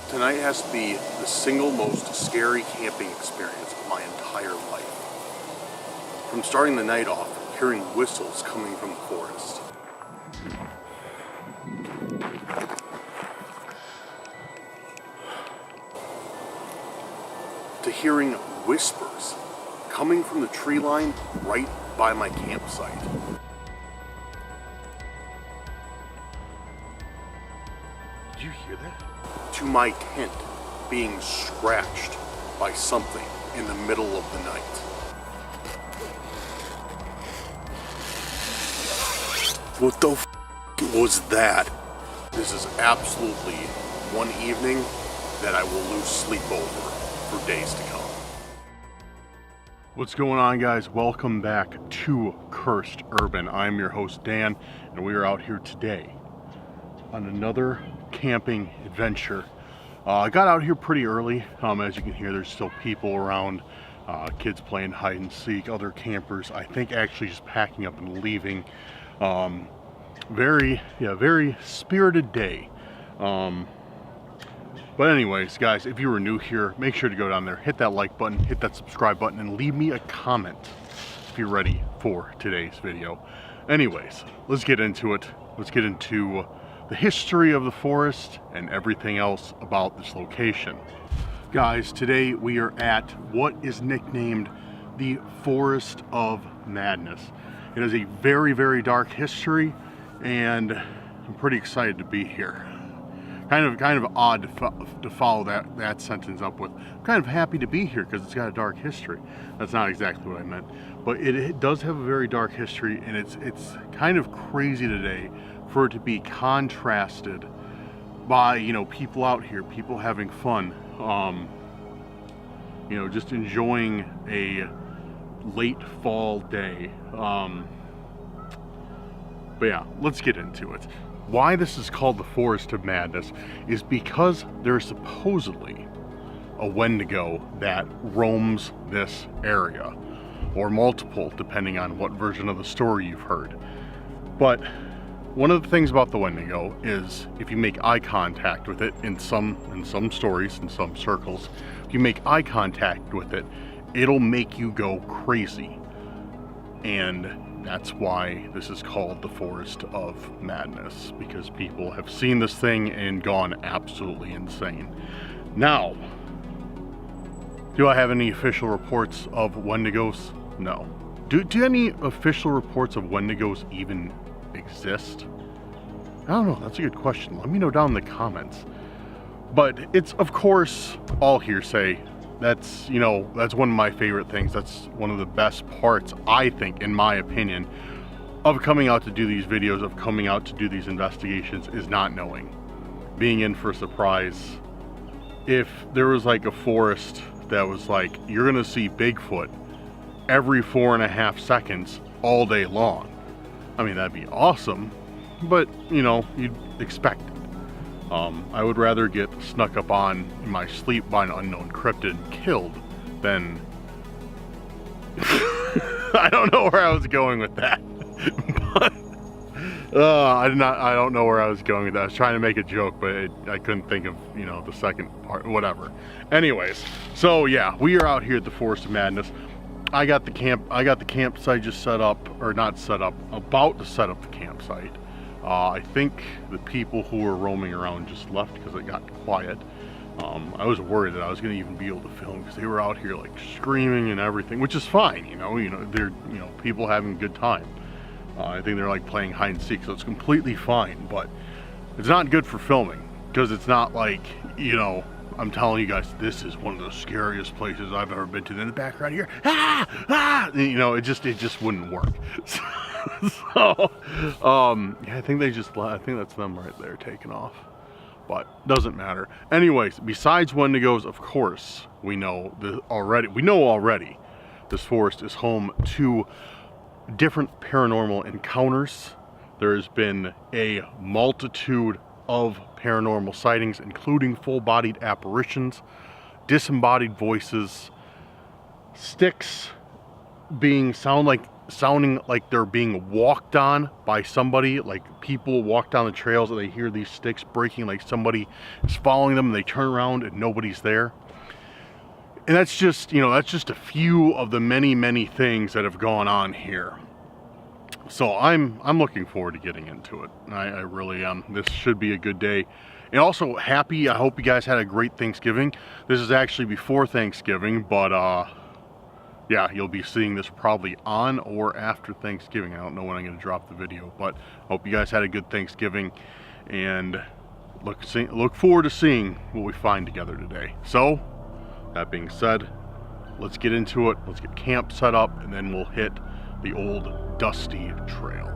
Tonight has to be the single most scary camping experience of my entire life. From starting the night off, hearing whistles coming from the forest. To hearing whispers coming from the tree line right by my campsite. Did you hear that? To my tent being scratched by something in the middle of the night. What the f was that? This is absolutely one evening that I will lose sleep over for days to come. What's going on, guys? Welcome back to Cursed Urban. I'm your host, Dan, and we are out here today on another camping adventure. I got out here pretty early. As you can hear, there's still people around, kids playing hide and seek, other campers, I think actually just packing up and leaving. Very spirited day. But anyways, guys, if you were new here, make sure to go down there, hit that like button, hit that subscribe button, and leave me a comment if you're ready for today's video. Anyways, let's get into it. Let's get into the history of the forest and everything else about this location. Guys, today we are at what is nicknamed the Forest of Madness. It is a very, very dark history, and I'm pretty excited to be here. Kind of odd to follow that sentence up with. I'm kind of happy to be here because it's got a dark history. That's not exactly what I meant, but it does have a very dark history, and it's kind of crazy today for it to be contrasted by, you know, people out here, people having fun, you know, just enjoying a late fall day. But yeah, let's get into it. Why this is called the Forest of Madness is because there's supposedly a Wendigo that roams this area, or multiple, depending on what version of the story you've heard. But one of the things about the Wendigo is if you make eye contact with it, in some stories, in some circles, if you make eye contact with it, it'll make you go crazy. And that's why this is called the Forest of Madness, because people have seen this thing and gone absolutely insane. Now, do I have any official reports of Wendigos? No. Do any official reports of Wendigos even exist? I don't know, that's a good question. Let me know down in the comments. But it's, of course, all hearsay. That's, you know, that's one of my favorite things. That's one of the best parts, I think, in my opinion, of coming out to do these videos, of coming out to do these investigations, is not knowing. Being in for a surprise. If there was like a forest that was like, you're gonna see Bigfoot every 4.5 seconds all day long, I mean, that'd be awesome, but, you know, you'd expect it. I would rather get snuck up on in my sleep by an unknown cryptid and killed than... I don't know where I was going with that. But, I don't know where I was going with that. I was trying to make a joke, but I couldn't think of, you know, the second part, whatever. Anyways, so yeah, we are out here at the Forest of Madness. I got the campsite just set up, or not set up, about to set up the campsite. I think the people who were roaming around just left because it got quiet. I was worried that I was going to even be able to film because they were out here like screaming and everything, which is fine, you know, they're, you know, people having a good time. I think they're like playing hide and seek, so it's completely fine, but it's not good for filming because it's not like, you know, I'm telling you guys, this is one of the scariest places I've ever been to. In the background here, you know, it just wouldn't work. So, yeah, I think that's them right there taking off, but doesn't matter. Anyways, besides Wendigos, of course, we know already this forest is home to different paranormal encounters. There's been a multitude of paranormal sightings, including full-bodied apparitions, disembodied voices, sticks sound like sounding like they're being walked on by somebody, like people walk down the trails and they hear these sticks breaking, like somebody is following them, and they turn around and nobody's there. And that's just, you know, that's just a few of the many things that have gone on here. So I'm looking forward to getting into it. I really am. This should be a good day. And also happy, I hope you guys had a great Thanksgiving. This is actually before Thanksgiving, but yeah, you'll be seeing this probably on or after Thanksgiving. I don't know when I'm going to drop the video, but hope you guys had a good Thanksgiving, and look forward to seeing what we find together today. So, that being said, let's get into it. Let's get camp set up, and then we'll hit the old dusty trail.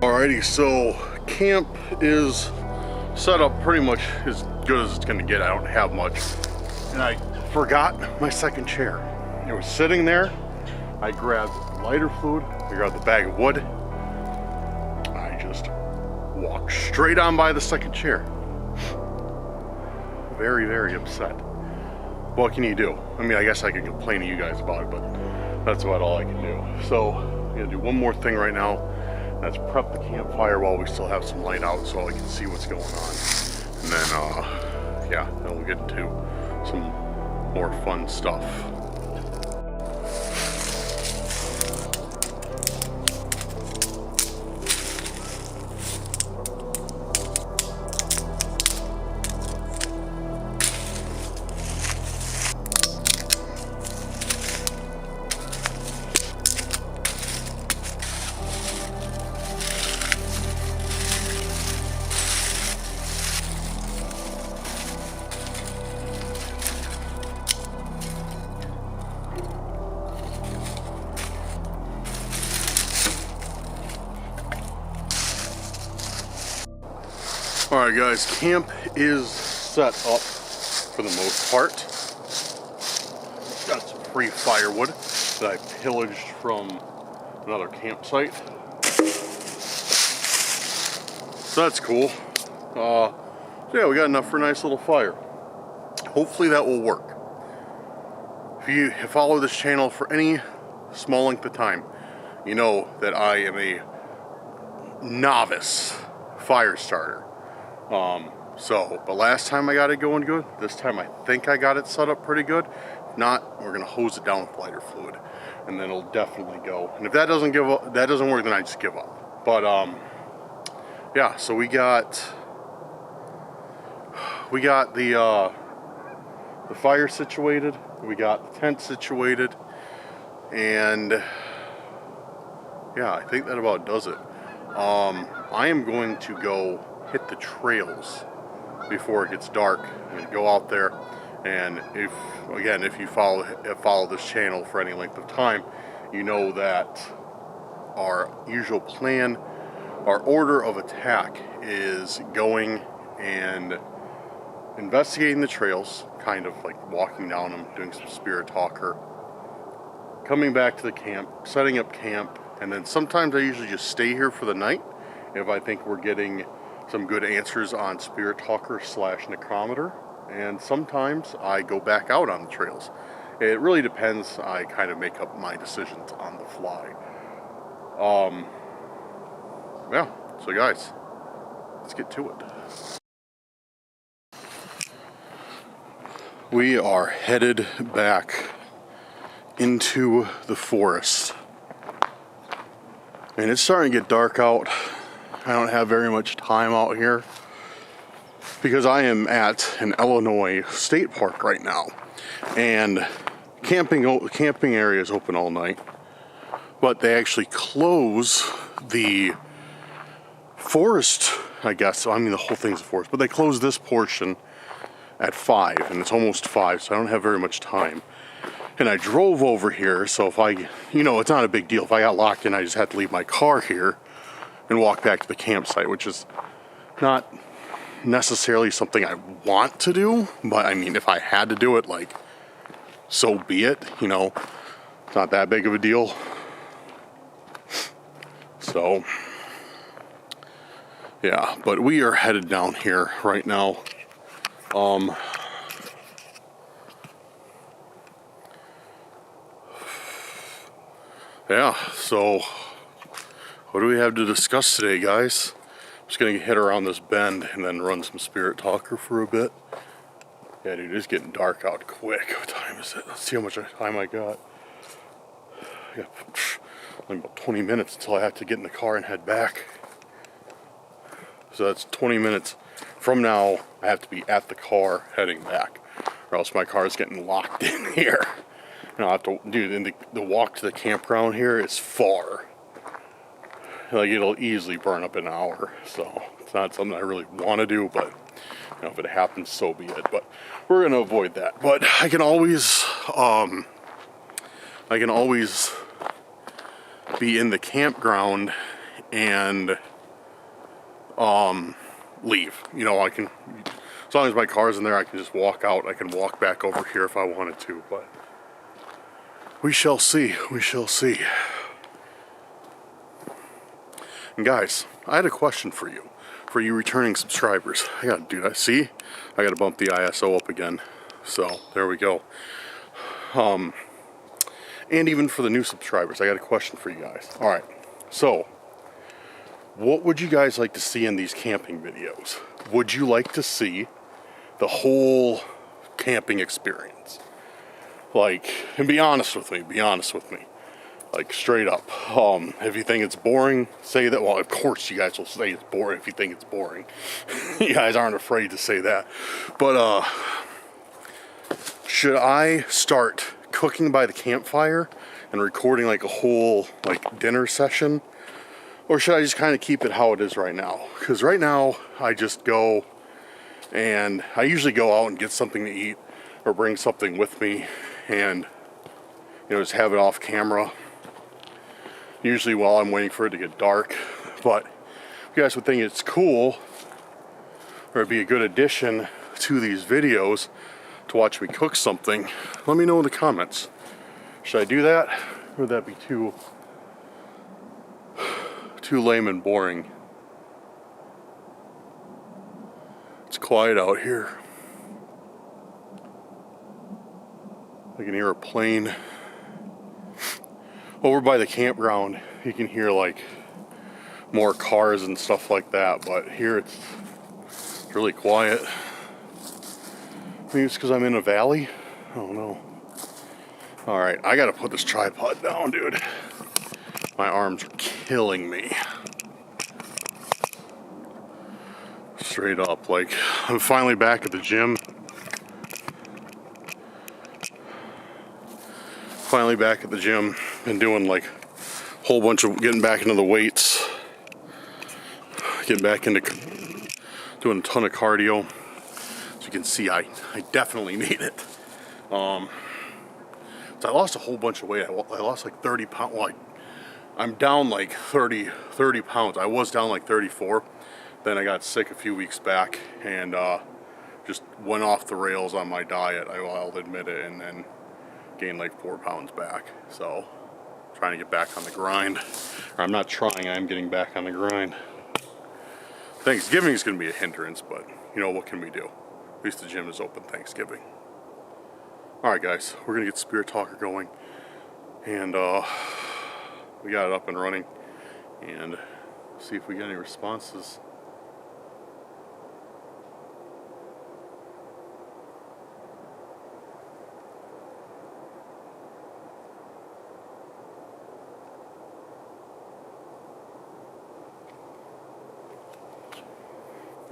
Alrighty, so camp is set up pretty much as good as it's gonna get. I don't have much. And I forgot my second chair. It was sitting there. I grabbed lighter fluid, I grabbed the bag of wood. I just walked straight on by the second chair. Very upset. What can you do? I mean, I guess I could complain to you guys about it, but that's about all I can do. So I'm gonna do one more thing right now. That's prep the campfire while we still have some light out so I can see what's going on. And then, yeah, then we'll get into some more fun stuff. Alright guys, camp is set up for the most part. Got some free firewood that I pillaged from another campsite. So that's cool. So yeah, we got enough for a nice little fire. Hopefully that will work. If you have followed this channel for any small length of time, you know that I am a novice fire starter. But last time I got it going good. This time I think I got it set up pretty good. If not, we're gonna hose it down with lighter fluid, and then it'll definitely go. And if that doesn't work, then I just give up. But yeah. So we got the fire situated. We got the tent situated, and yeah, I think that about does it. I am going to go hit the trails before it gets dark. I'm gonna go out there, and if you follow this channel for any length of time, you know that our usual plan, our order of attack is going and investigating the trails, kind of like walking down them, doing some spirit talker, coming back to the camp, setting up camp, and then sometimes I usually just stay here for the night if I think we're getting some good answers on Spirit Talker / Necrometer, and sometimes I go back out on the trails. It really depends. I kind of make up my decisions on the fly. Yeah, so guys, let's get to it. We are headed back into the forest. And it's starting to get dark out. I don't have very much time out here because I am at an Illinois state park right now. And camping area is open all night. But they actually close the forest, I guess. I mean, the whole thing's a forest, but they close this portion at 5, and it's almost 5, so I don't have very much time. And I drove over here, so if I, it's not a big deal. If I got locked in, I just had to leave my car here and walk back to the campsite, which is not necessarily something I want to do, but I mean, if I had to do it, like, so be it, it's not that big of a deal. So, yeah, but we are headed down here right now. Yeah, so what do we have to discuss today, guys? I'm just gonna hit around this bend and then run some Spirit Talker for a bit. Yeah, dude, it's getting dark out quick. What time is it? Let's see how much time I got. Yeah, only about 20 minutes until I have to get in the car and head back. So that's 20 minutes from now. I have to be at the car heading back, or else my car is getting locked in here. And I'll have to, dude, and the walk to the campground here is far. Like, it'll easily burn up an hour. So it's not something I really want to do, but if it happens, so be it. But we're gonna avoid that. But I can always be in the campground and leave. I can, as long as my car's in there, I can just walk out. I can walk back over here if I wanted to, but we shall see. We shall see. And guys, I had a question for you returning subscribers. I gotta do that. See, I gotta bump the ISO up again. So there we go. And even for the new subscribers, I got a question for you guys. All right, so what would you guys like to see in these camping videos? Would you like to see the whole camping experience? Like, and be honest with me, like, straight up. If you think it's boring, say that. Well, of course you guys will say it's boring if you think it's boring. You guys aren't afraid to say that. But should I start cooking by the campfire and recording like a whole like dinner session? Or should I just kind of keep it how it is right now? Because right now I just go, and I usually go out and get something to eat or bring something with me and just have it off camera, usually while I'm waiting for it to get dark. But if you guys would think it's cool, or it'd be a good addition to these videos to watch me cook something, let me know in the comments. Should I do that, or would that be too lame and boring? It's quiet out here. I can hear a plane. Over by the campground, you can hear like more cars and stuff like that, but here it's really quiet. Maybe it's because I'm in a valley? I don't know. Alright, I gotta put this tripod down, dude. My arms are killing me. Straight up, like, I'm finally back at the gym. Been doing like a whole bunch of, getting back into the weights. Getting back into doing a ton of cardio. As you can see, I definitely need it. So I lost a whole bunch of weight. I lost like 30 pounds. Well, I'm down like 30 pounds. I was down like 34. Then I got sick a few weeks back and just went off the rails on my diet. I'll admit it, and then gained like 4 pounds back. So trying to get back on the grind. Or I'm not trying, I'm getting back on the grind. Thanksgiving is going to be a hindrance, but what can we do? At least the gym is open Thanksgiving. Alright guys, we're going to get Spirit Talker going. And we got it up and running. and see if we get any responses.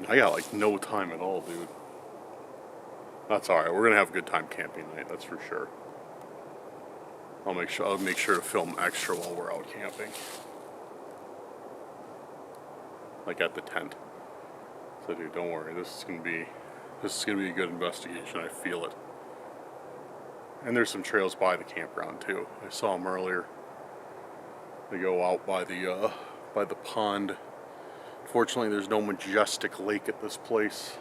I got like no time at all, dude. That's alright, we're gonna have a good time camping tonight, that's for sure. I'll make sure to film extra while we're out camping. Like at the tent. So dude, don't worry, this is gonna be a good investigation, I feel it. And there's some trails by the campground too. I saw them earlier. They go out by the pond. Fortunately, there's no majestic lake at this place.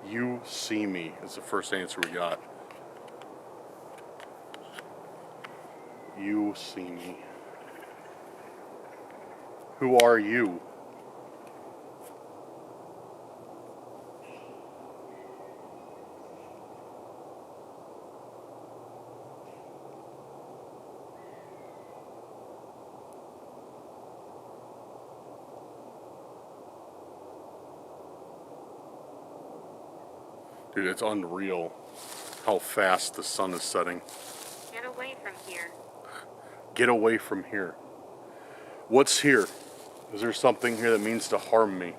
You see me is the first answer we got. You see me. Who are you? Dude, it's unreal how fast the sun is setting. Get away from here. Get away from here. What's here? Is there something here that means to harm me?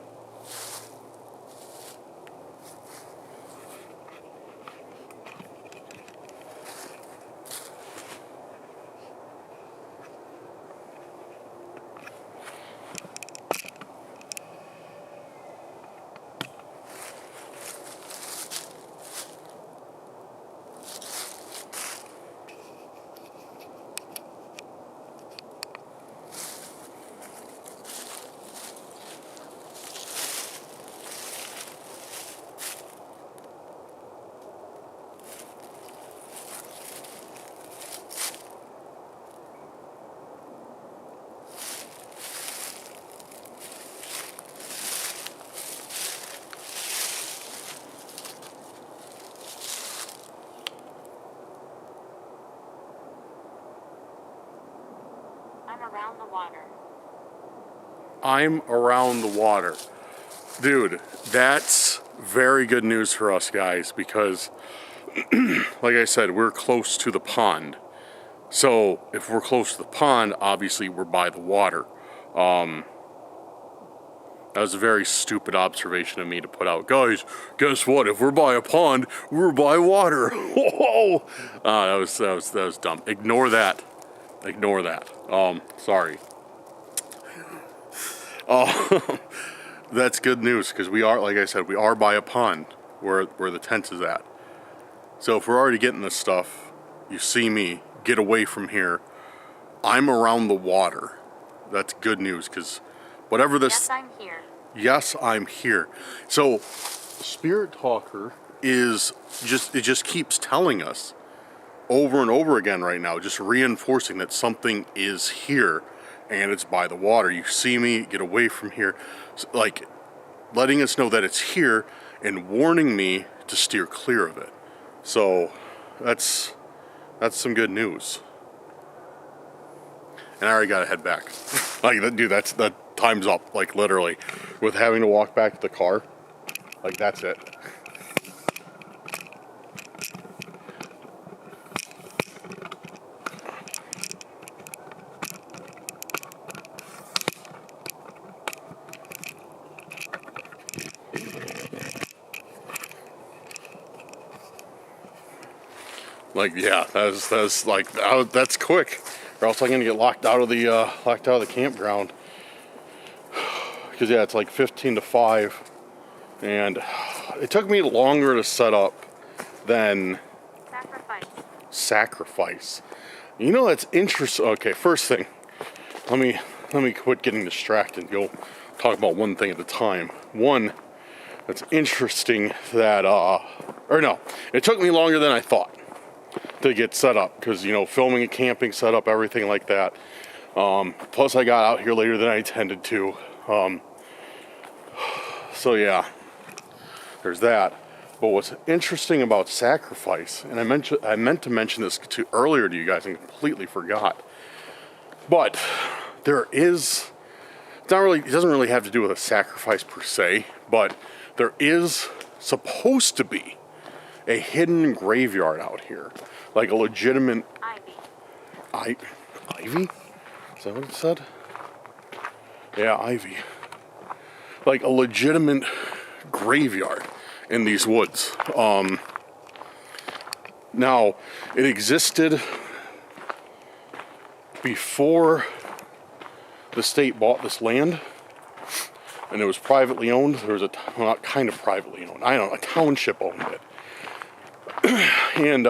I'm around the water. I'm around the water. Dude, that's very good news for us guys because, like I said, we're close to the pond. So if we're close to the pond, obviously we're by the water. That was a very stupid observation of me to put out. Guys, guess what? If we're by a pond, we're by water. Whoa! That was dumb. Ignore that. Ignore that. Sorry. That's good news because we are, like I said, we are by a pond where the tent is at. So if we're already getting this stuff, you see me, get away from here. I'm around the water. That's good news because whatever this... Yes, I'm here. Yes, I'm here. So Spirit Talker is just keeps telling us over and over again right now, just reinforcing that something is here and it's by the water. You see me, get away from here. Like letting us know that it's here and warning me to steer clear of it. So that's some good news. And I already got to head back. Like, dude, that time's up, like literally. With having to walk back to the car, like that's it. Like, yeah, that's like, that's quick. Or else I'm gonna get locked out of the campground. Because yeah, it's like 15 to 5, and it took me longer to set up than sacrifice. You know, that's interesting. Okay, first thing, let me quit getting distracted and go talk about one thing at a time. One, that's interesting that or no, it took me longer than I thought to get set up because, you know, filming a camping setup, everything like that. Plus I got out here later than I intended to. So yeah, there's that. But what's interesting about sacrifice, and I meant to mention this earlier to you guys and completely forgot. But there is, it's not really, it doesn't really have to do with a sacrifice per se, but there is supposed to be a hidden graveyard out here, like a legitimate ivy. Is that what it said? Yeah, ivy. Like a legitimate graveyard in these woods. Now, it existed before the state bought this land, and it was privately owned. There was well, not kind of privately owned. I don't know, a township owned it. And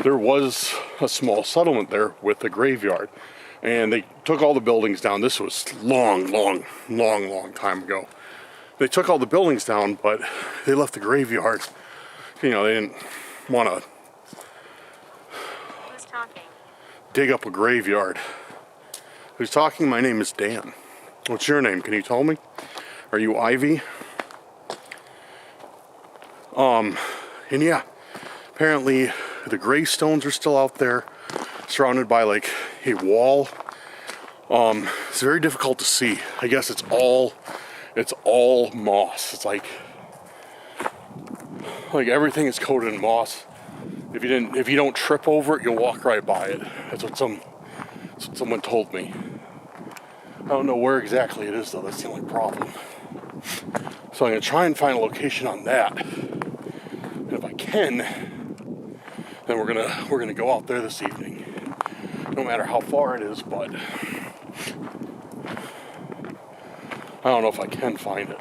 there was a small settlement there with a graveyard. And they took all the buildings down. This was long time ago. They took all the buildings down, but they left the graveyard. You know, they didn't want to dig up a graveyard. Who's talking? My name is Dan. What's your name? Can you tell me? Are you Ivy? And yeah, apparently the gravestones are still out there, surrounded by like a wall. It's very difficult to see. I guess it's all moss. It's like everything is coated in moss. If you don't trip over it, you'll walk right by it. That's what someone told me. I don't know where exactly it is though. That's the only problem. So I'm gonna try and find a location on that. And if I can, then we're gonna go out there this evening. No matter how far it is, but I don't know if I can find it.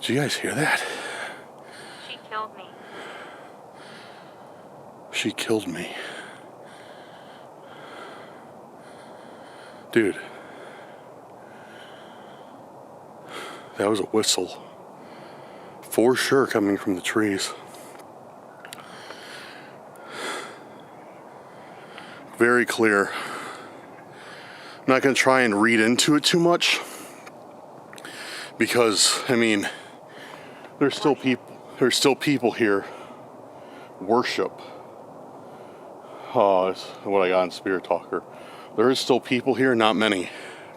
Did you guys hear that? She killed me. She killed me. Dude. That was a whistle. For sure coming from the trees. Very clear. I'm not going to try and read into it too much. Because, I mean, there's still people here. Worship. That's what I got in Spirit Talker. There is still people here, not many.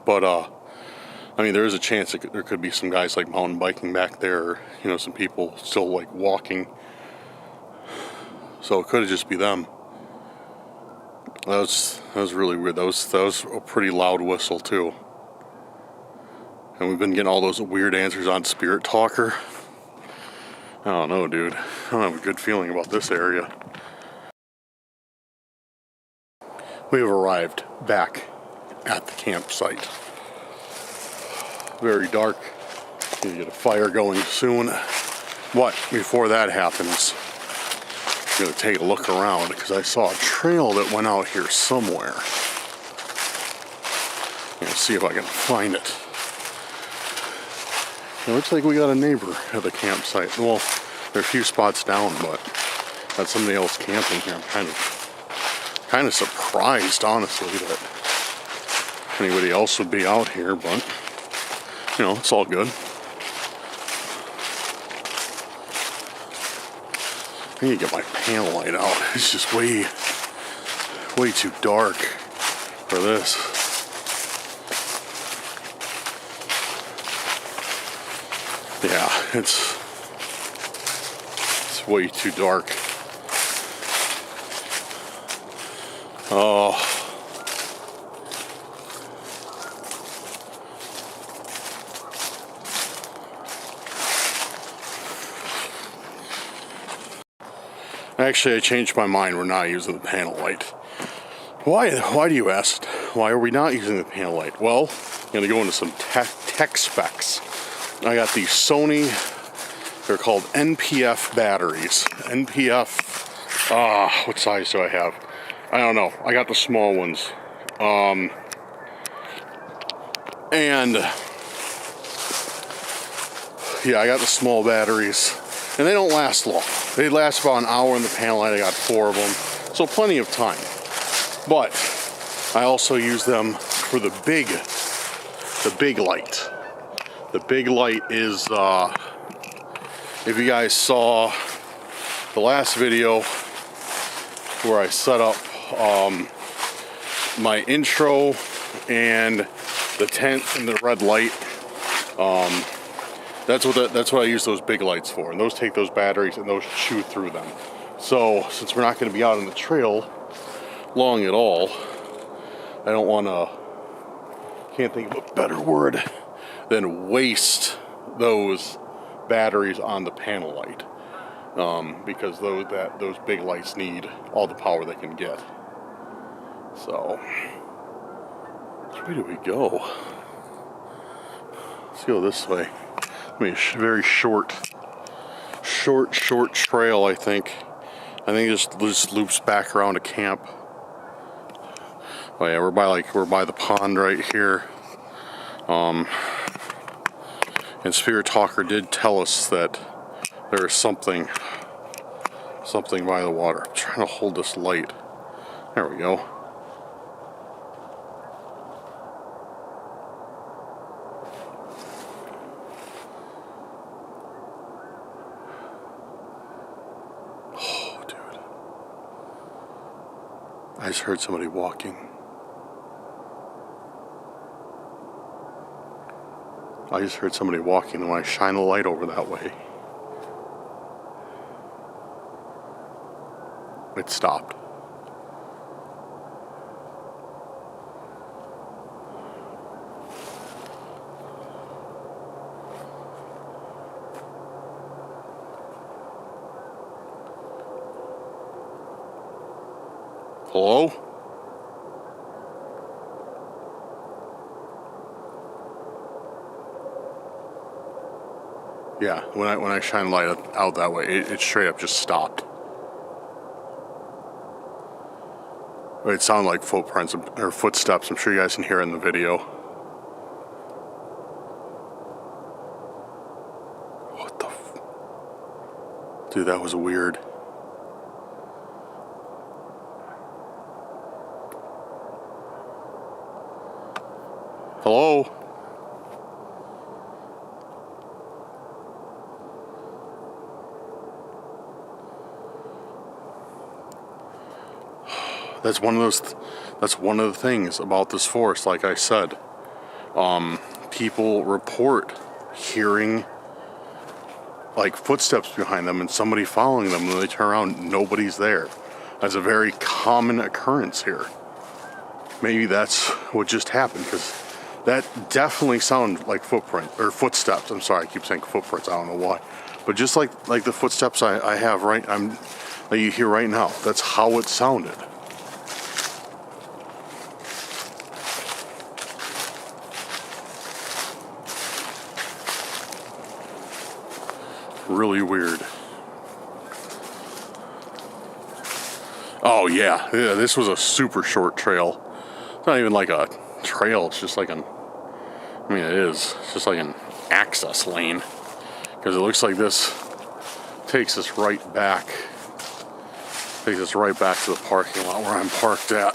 But, I mean, there is a chance there could be some guys like mountain biking back there, or, you know, some people still like walking. So it could just be them. That was really weird. That was a pretty loud whistle too. And we've been getting all those weird answers on Spirit Talker. I don't know, dude. I don't have a good feeling about this area. We have arrived back at the campsite. Very dark. Need to get a fire going soon. But before that happens, I'm going to take a look around because I saw a trail that went out here somewhere. I'm going to see if I can find it. It looks like we got a neighbor at the campsite. Well, there are a few spots down, but that's somebody else camping here. I'm kind of surprised, honestly, that anybody else would be out here, but you know, it's all good. I need to get my panel light out. It's just way too dark for this. Yeah, it's way too dark. Oh. Actually, I changed my mind. We're not using the panel light. Why do you ask? Why are we not using the panel light? Well, I'm going to go into some tech specs. I got these Sony, they're called NPF batteries. NPF, what size do I have? I don't know. I got the small ones. And yeah, I got the small batteries. And they don't last long. They last about an hour in the panel light. I got 4 of them, so plenty of time. But I also use them for the big light. The big light is, if you guys saw the last video where I set up my intro and the tent and the red light, that's what I use those big lights for, and those take those batteries and those chew through them. So since we're not going to be out on the trail long at all, I don't want to, can't think of a better word than waste those batteries on the panel light, because those big lights need all the power they can get. So which way do we go? Let's go this way. I mean, very short trail. I think it just loops back around to camp. Oh yeah, we're by the pond right here. And Spirit Talker did tell us that there is something by the water. I'm trying to hold this light. There we go. Oh, dude. I just heard somebody walking. I just heard somebody walking, and when I shine the light over that way, it stopped. Hello? Yeah, when I shine light out that way, it straight up just stopped. It sounded like footprints or footsteps. I'm sure you guys can hear it in the video. What the dude, that was weird. Hello? That's one of the things about this forest. Like I said, people report hearing like footsteps behind them and somebody following them, and they turn around, nobody's there. That's a very common occurrence here. Maybe that's what just happened, because that definitely sounded like footsteps. I'm sorry, I keep saying footprints. I don't know why, but just like the footsteps I have that you hear right now. That's how it sounded. Really weird. Oh yeah, this was a super short trail. It's not even like a trail, it's just like it is. It's just like an access lane. Because it looks like this takes us right back. Takes us right back to the parking lot where I'm parked at.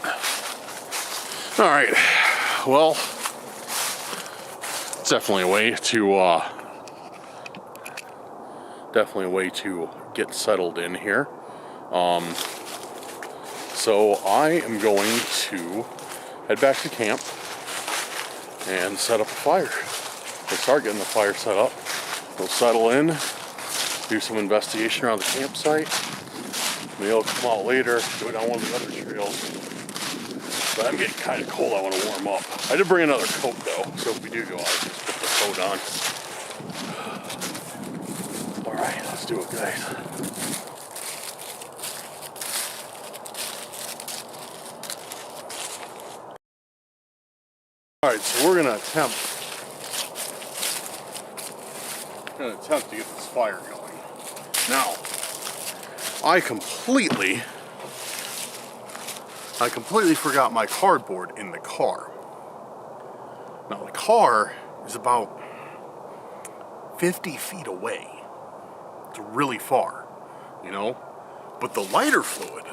Alright. Well, it's definitely a way to get settled in here. So I am going to head back to camp and set up a fire. We'll start getting the fire set up. We'll settle in, do some investigation around the campsite. Maybe I'll come out later, go down one of the other trails. But I'm getting kind of cold, I want to warm up. I did bring another coat though, so if we do go out, just put the coat on. Alright, let's do it, guys. Alright, so we're gonna attempt to get this fire going. Now, I completely forgot my cardboard in the car. Now the car is about 50 feet away. really far, you know? But the lighter fluid's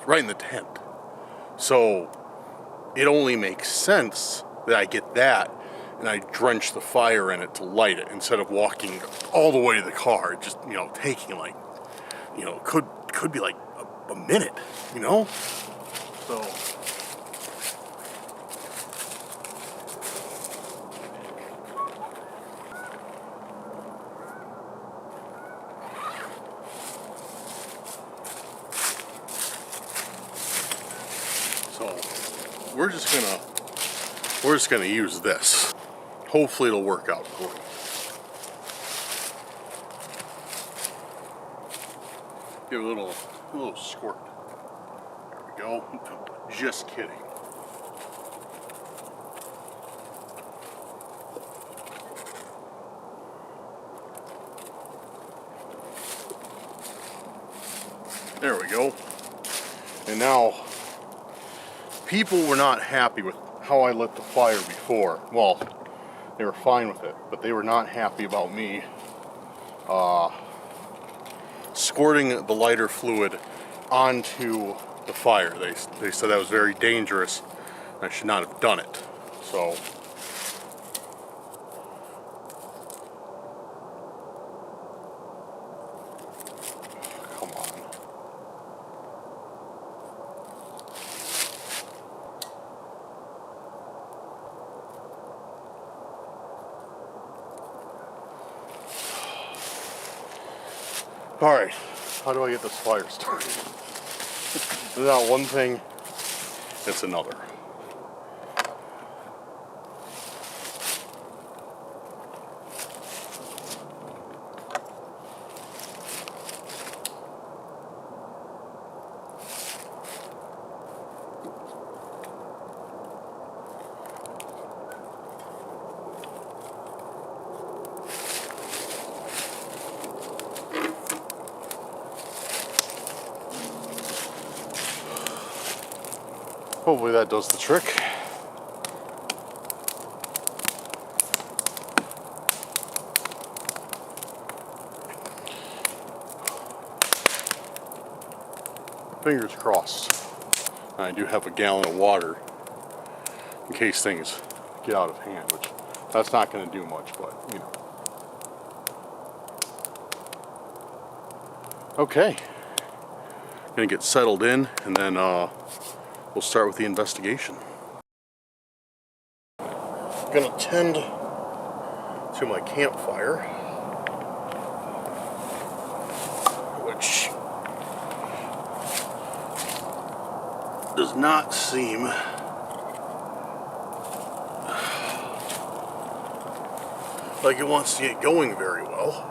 right in the tent. So it only makes sense that I get that and I drench the fire in it to light it instead of walking all the way to the car, just, you know, taking like, you know, could be like a minute, you know? So we're just gonna use this. Hopefully it'll work out great. Give it a little squirt. There we go. Just kidding. There we go. And now, people were not happy with how I lit the fire before. Well, they were fine with it, but they were not happy about me squirting the lighter fluid onto the fire. They said that was very dangerous. I should not have done it. So come on. All right, how do I get this fire started? It's not one thing, it's another. Hopefully that does the trick. Fingers crossed. I do have a gallon of water in case things get out of hand, which that's not going to do much, but you know. Okay. Gonna get settled in and then we'll start with the investigation. I'm gonna tend to my campfire, which does not seem like it wants to get going very well.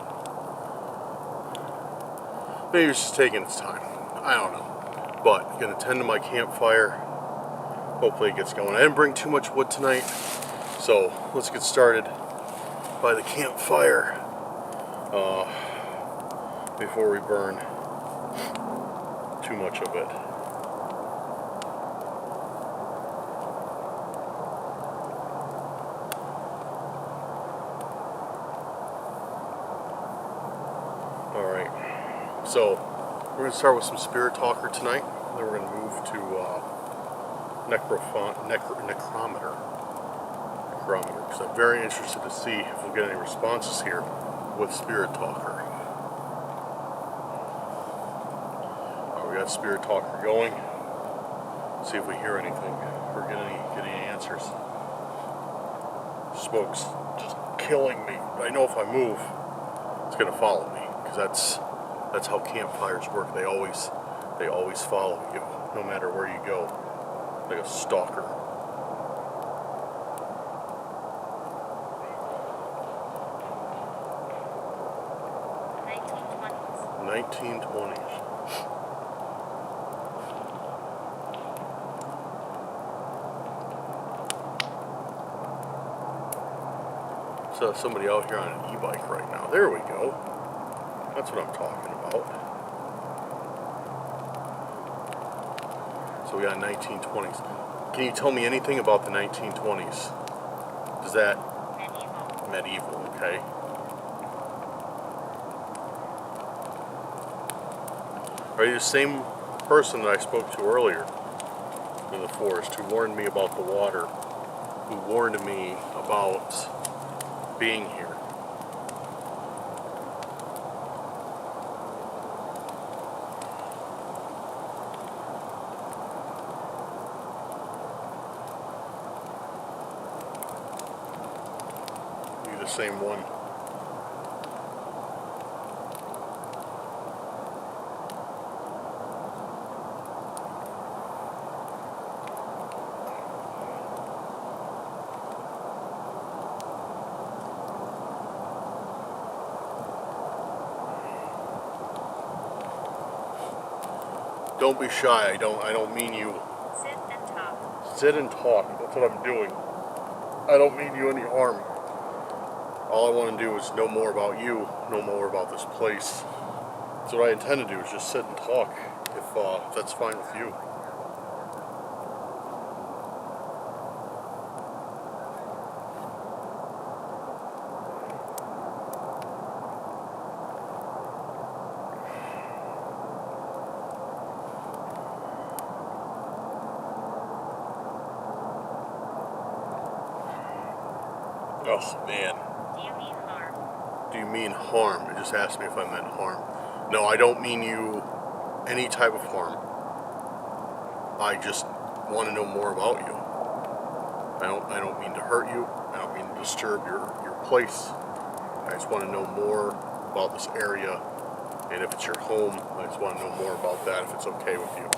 Maybe it's just taking its time. I don't know. But gonna tend to my campfire. Hopefully it gets going. I didn't bring too much wood tonight, so let's get started by the campfire before we burn too much of it. Alright, so we're going to start with some Spirit Talker tonight, then we're going to move to necrometer, because I'm very interested to see if we'll get any responses here with Spirit Talker. We got Spirit Talker going. See if we hear anything or get any answers. Smoke's just killing me. I know if I move, it's going to follow me, because that's how campfires work. They always follow you, no matter where you go, like a stalker. '1920s. So somebody out here on an e-bike right now. There we go. That's what I'm talking about. So we got 1920s. Can you tell me anything about the 1920s? Is that Medieval. medieval? Okay. Are you the same person that I spoke to earlier in the forest who warned me about the water, who warned me about being here? Are you the same one? Don't be shy. I don't mean you. Sit and talk. Sit and talk. That's what I'm doing. I don't mean you any harm. All I want to do is know more about you, know more about this place. That's what I intend to do, is just sit and talk, if that's fine with you. Oh, man. Do you mean harm? Do you mean harm? It just asked me if I meant harm. No, I don't mean you any type of harm. I just want to know more about you. I don't mean to hurt you. I don't mean to disturb your place. I just want to know more about this area. And if it's your home, I just want to know more about that, if it's okay with you.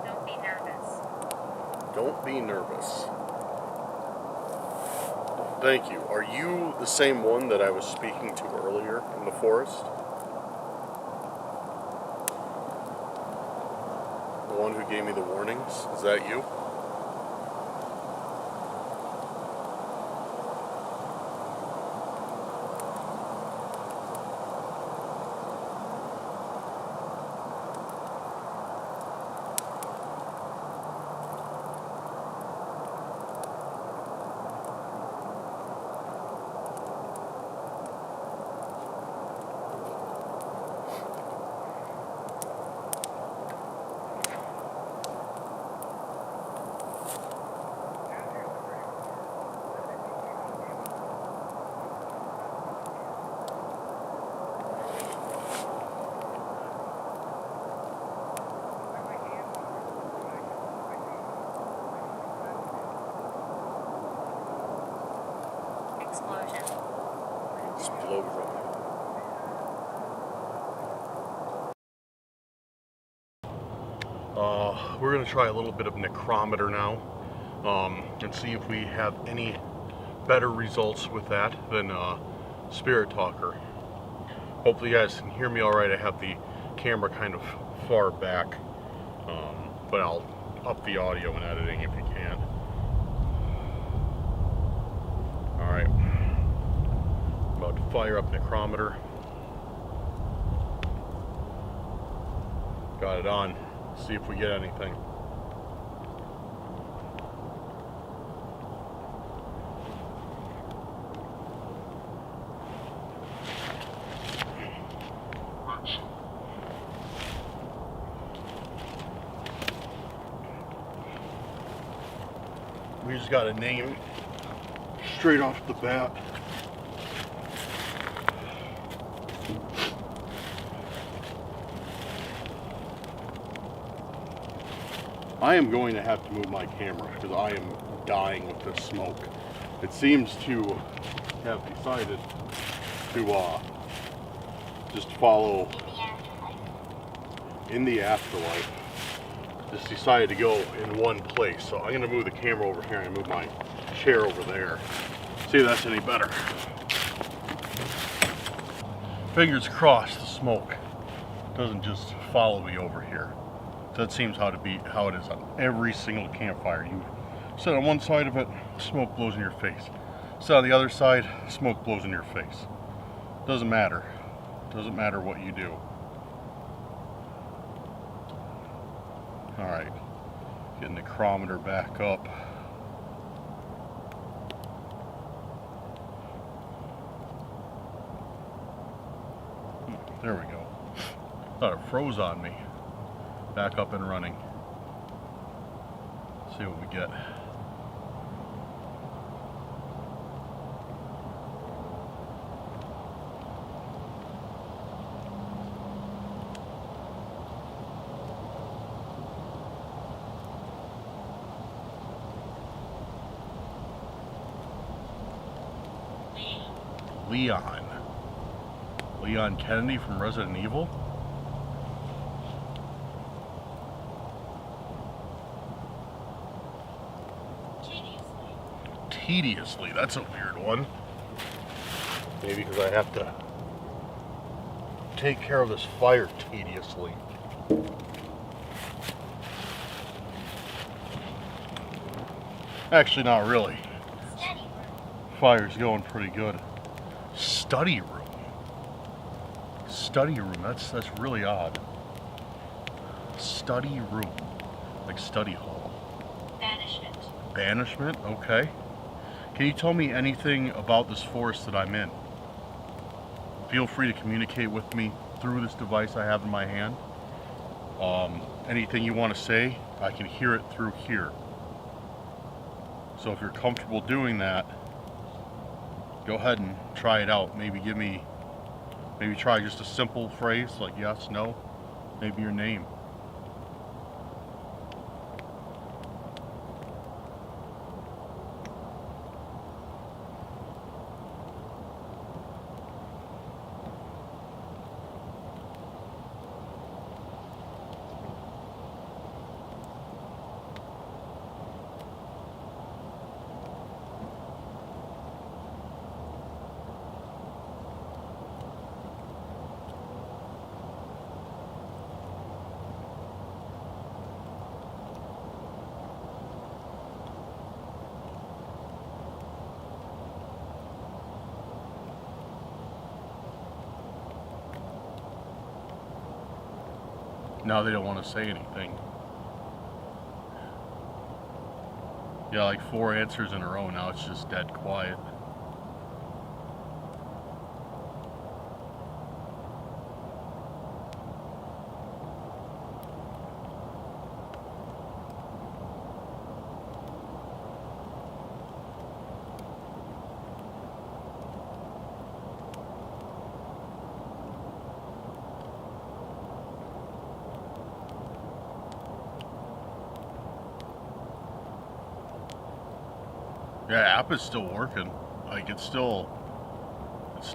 Don't be nervous. Don't be nervous. Thank you. Are you the same one that I was speaking to earlier in the forest? The one who gave me the warnings? Is that you? Explosion. Explosion. We're going to try a little bit of necrometer now, and see if we have any better results with that than Spirit Talker. Hopefully you guys can hear me alright. I have the camera kind of far back, but I'll up the audio and editing if you can. Alright, about to fire up necrometer. Got it on. See if we get anything. We just got a name straight off the bat. I am going to have to move my camera because I am dying with this smoke. It seems to have decided to just follow in the afterlife. Just decided to go in one place. So I'm going to move the camera over here and move my chair over there See if that's any better. Fingers crossed the smoke doesn't just follow me over here. That seems how it is on every single campfire. You sit on one side of it, smoke blows in your face. Sit on the other side, smoke blows in your face. Doesn't matter. Doesn't matter what you do. Alright, getting the chronometer back up. There we go. Thought it froze on me. Back up and running. See what we get. Leon Kennedy from Resident Evil? Tediously, that's a weird one. Maybe because I have to take care of this fire tediously. Actually, not really. Fire's going pretty good. Study room. Study room, that's really odd. Study room. Like study hall. Banishment. Banishment? Okay. Can you tell me anything about this forest that I'm in? Feel free to communicate with me through this device I have in my hand. Anything you want to say, I can hear it through here. So if you're comfortable doing that, go ahead and try it out. Maybe try just a simple phrase like yes, no, maybe your name. Now they don't want to say anything. Yeah, like 4 answers in a row. Now it's just dead quiet. Yeah, app is still working. Like it's still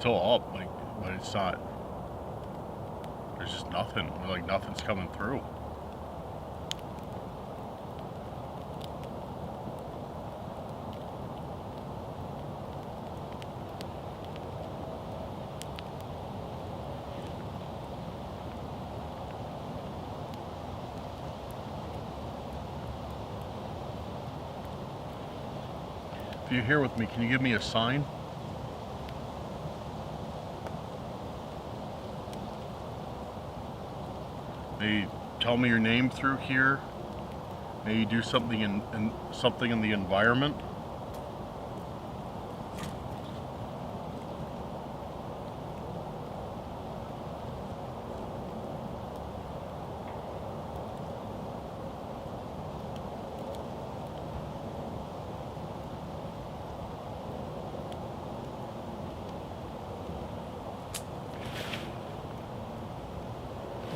up. Like, but it's not. There's just nothing. Like nothing's coming through. If you're here with me, can you give me a sign? Maybe tell me your name through here. Maybe do something in something in the environment.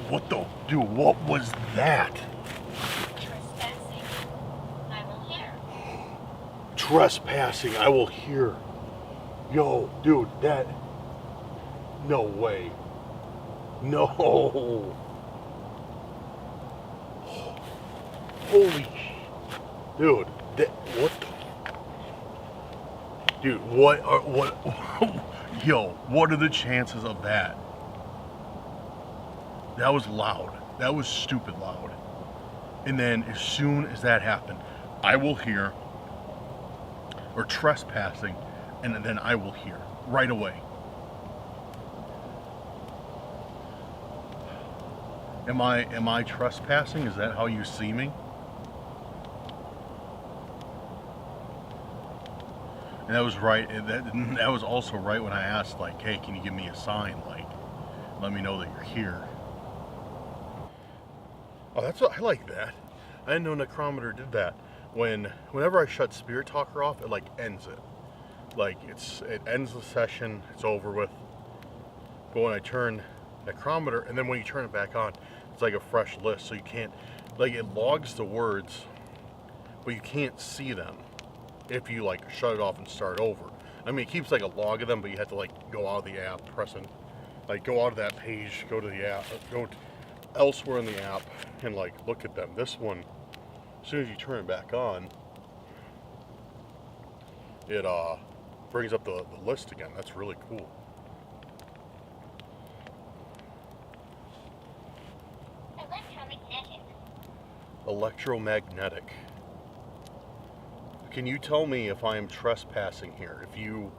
What the, dude, what was that? Trespassing. I will hear. Trespassing, I will hear. Yo, dude, that, no way. No. Holy, dude, that, what the? Dude, yo, what are the chances of that? That was loud. That was stupid loud. And then as soon as that happened, I will hear, or trespassing, and then I will hear right away. Am I trespassing? Is that how you see me? And that was right. That was also right when I asked, like, hey, can you give me a sign? Like, let me know that you're here. Oh, I like that. I didn't know Necrometer did that. Whenever I shut Spirit Talker off, it like ends it. Like it ends the session. It's over with. But when I turn Necrometer, and then when you turn it back on, it's like a fresh list. So you can't, like, it logs the words, but you can't see them if you like shut it off and start over. I mean, it keeps like a log of them, but you have to like go out of the app, go out of that page, go to the app, go elsewhere in the app, and like look at them. This one, as soon as you turn it back on, it brings up the list again. That's really cool. Electromagnetic. Can you tell me if I am trespassing here? If you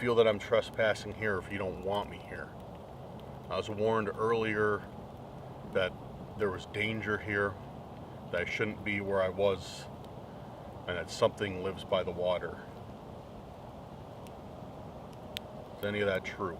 feel that I'm trespassing here, if you don't want me here. I was warned earlier that there was danger here, that I shouldn't be where I was, and that something lives by the water. Is any of that true?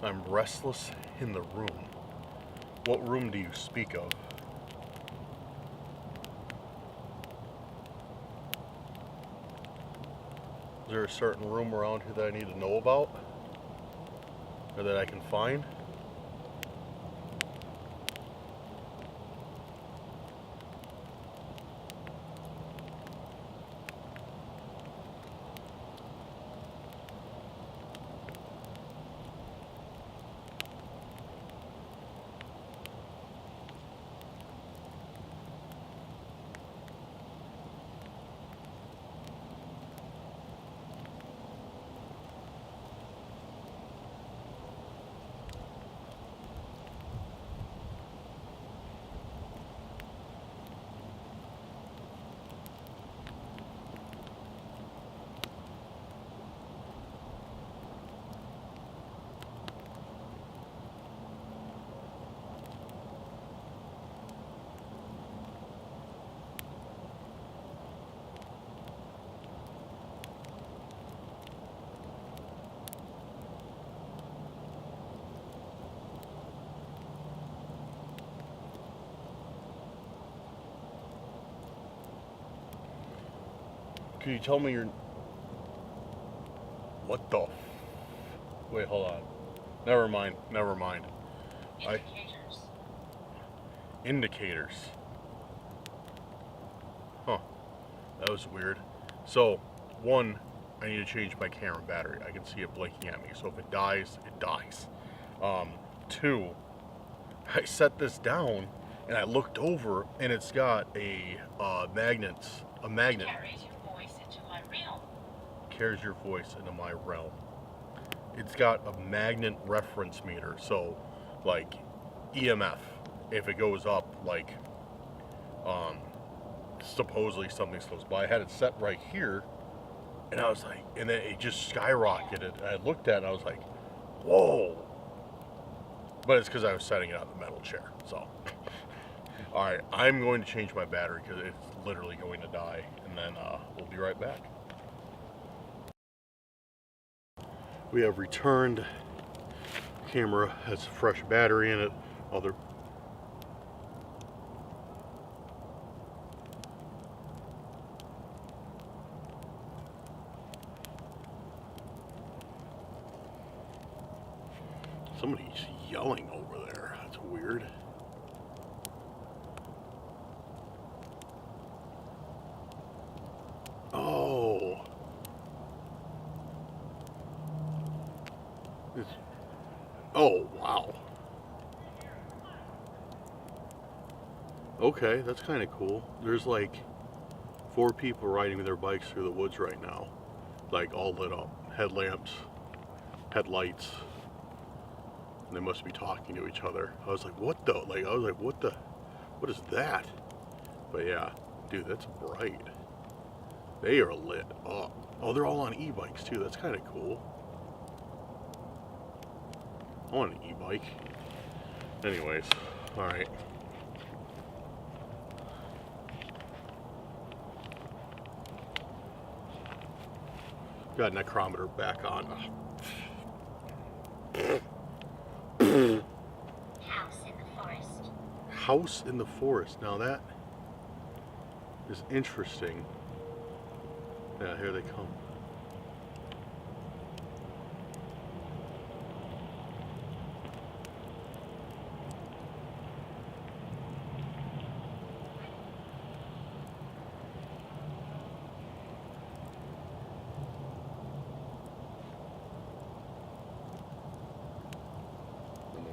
I'm restless in the room. What room do you speak of? Is there a certain room around here that I need to know about? Or that I can find? Can you tell me your... What the... Wait, hold on. Never mind. Indicators. Indicators. Huh. That was weird. So, one, I need to change my camera battery. I can see it blinking at me. So if it dies, it dies. Two, I set this down and I looked over and it's got a magnet. Carries your voice into my realm. It's got a magnet reference meter, so like EMF, if it goes up, like supposedly something's close by. I had it set right here, and I was like, and then it just skyrocketed. I looked at it and I was like, whoa. But it's because I was setting it on the metal chair. So alright, I'm going to change my battery because it's literally going to die, and then we'll be right back. We have returned. Camera has a fresh battery in it. Other Somebody's yelling over there. That's weird. Oh. Oh, wow. Okay, that's kind of cool. There's like 4 people riding their bikes through the woods right now. Like all lit up. Headlamps, headlights. And they must be talking to each other. I was like, what the? Like, I was like, what is that? But yeah, dude, that's bright. They are lit up. Oh, they're all on e-bikes too. That's kind of cool. I want an e-bike. Anyways, alright. Got necrometer back on. House in the forest. House in the forest. Now that is interesting. Yeah, here they come.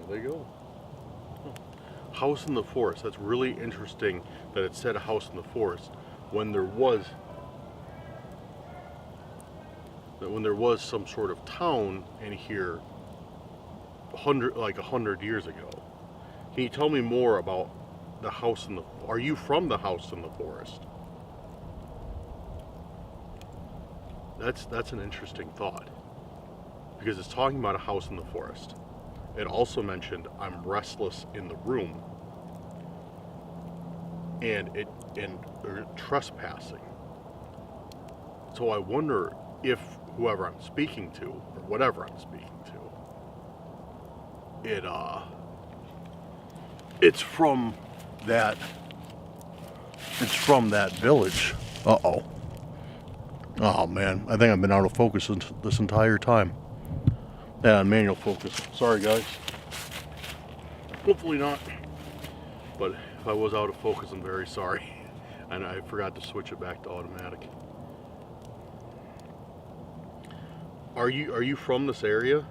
There they go. House in the forest. That's really interesting that it said a house in the forest when there was some sort of town in here 100 years ago. Can you tell me more about the house in the? Are you from the house in the forest? That's an interesting thought because it's talking about a house in the forest. It also mentioned I'm restless in the room and trespassing. So I wonder if whoever I'm speaking to or whatever I'm speaking to, it's from that village. Uh-oh. Oh man, I think I've been out of focus this entire time. Yeah, manual focus. Sorry guys. Hopefully not. But if I was out of focus, I'm very sorry. And I forgot to switch it back to automatic. Are you from this area?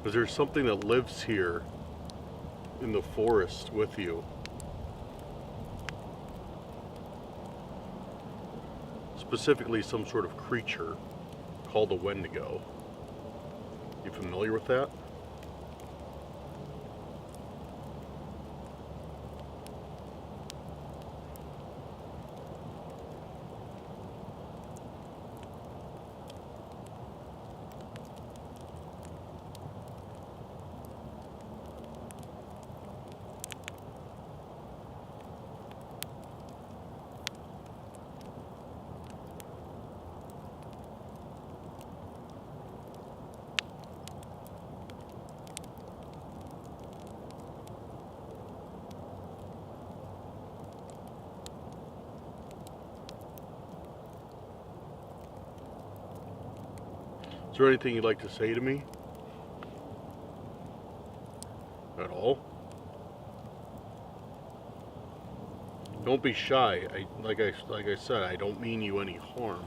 Is there something that lives here in the forest with you? Specifically some sort of creature called a Wendigo. You familiar with that? Is there anything you'd like to say to me? At all? Don't be shy. Like I said, I don't mean you any harm.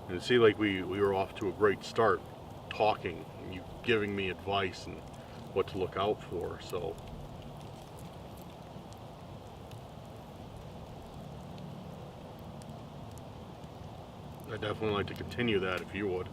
And it seemed like we were off to a great start, talking, and you giving me advice and what to look out for. So I'd definitely like to continue that if you would.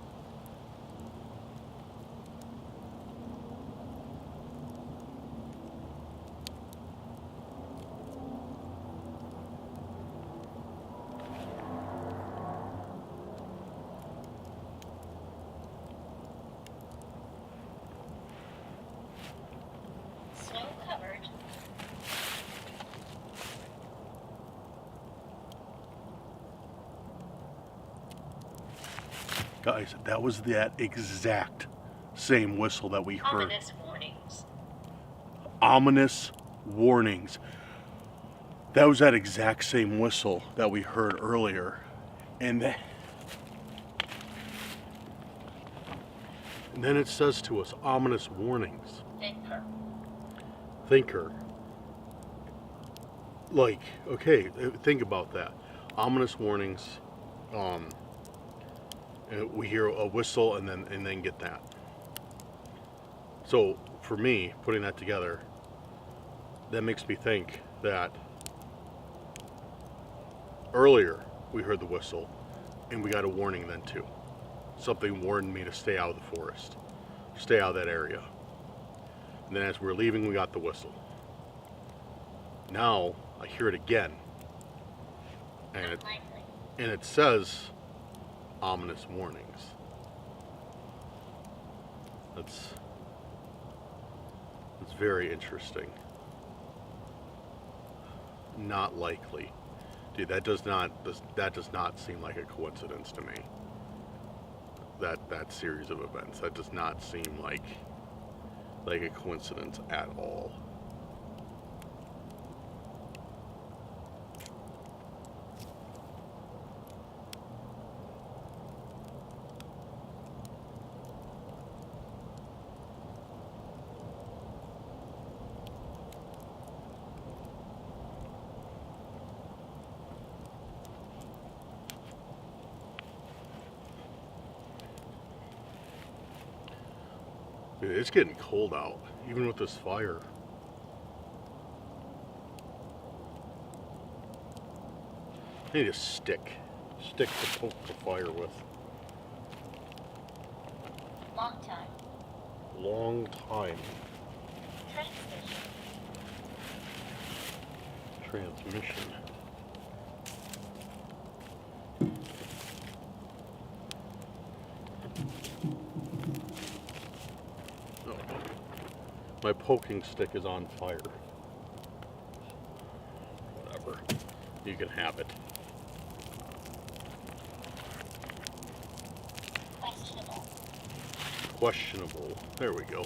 Guys, that was that exact same whistle that we heard. Ominous warnings. Ominous warnings. That was that exact same whistle that we heard earlier. And then it says to us, ominous warnings. Thinker. Like, okay, think about that. Ominous warnings. We hear a whistle and then get that. So for me, putting that together, that makes me think that earlier we heard the whistle and we got a warning then too. Something warned me to stay out of the forest, stay out of that area. And then as we were leaving, we got the whistle. Now I hear it again, and it says ominous warnings. That's very interesting. Not likely. Dude, that does not seem like a coincidence to me. That series of events, that does not seem like a coincidence at all. Dude, it's getting cold out, even with this fire. I need a stick to poke the fire with. Long time. Long time. Transmission. My poking stick is on fire. Whatever. You can have it. Questionable. There we go.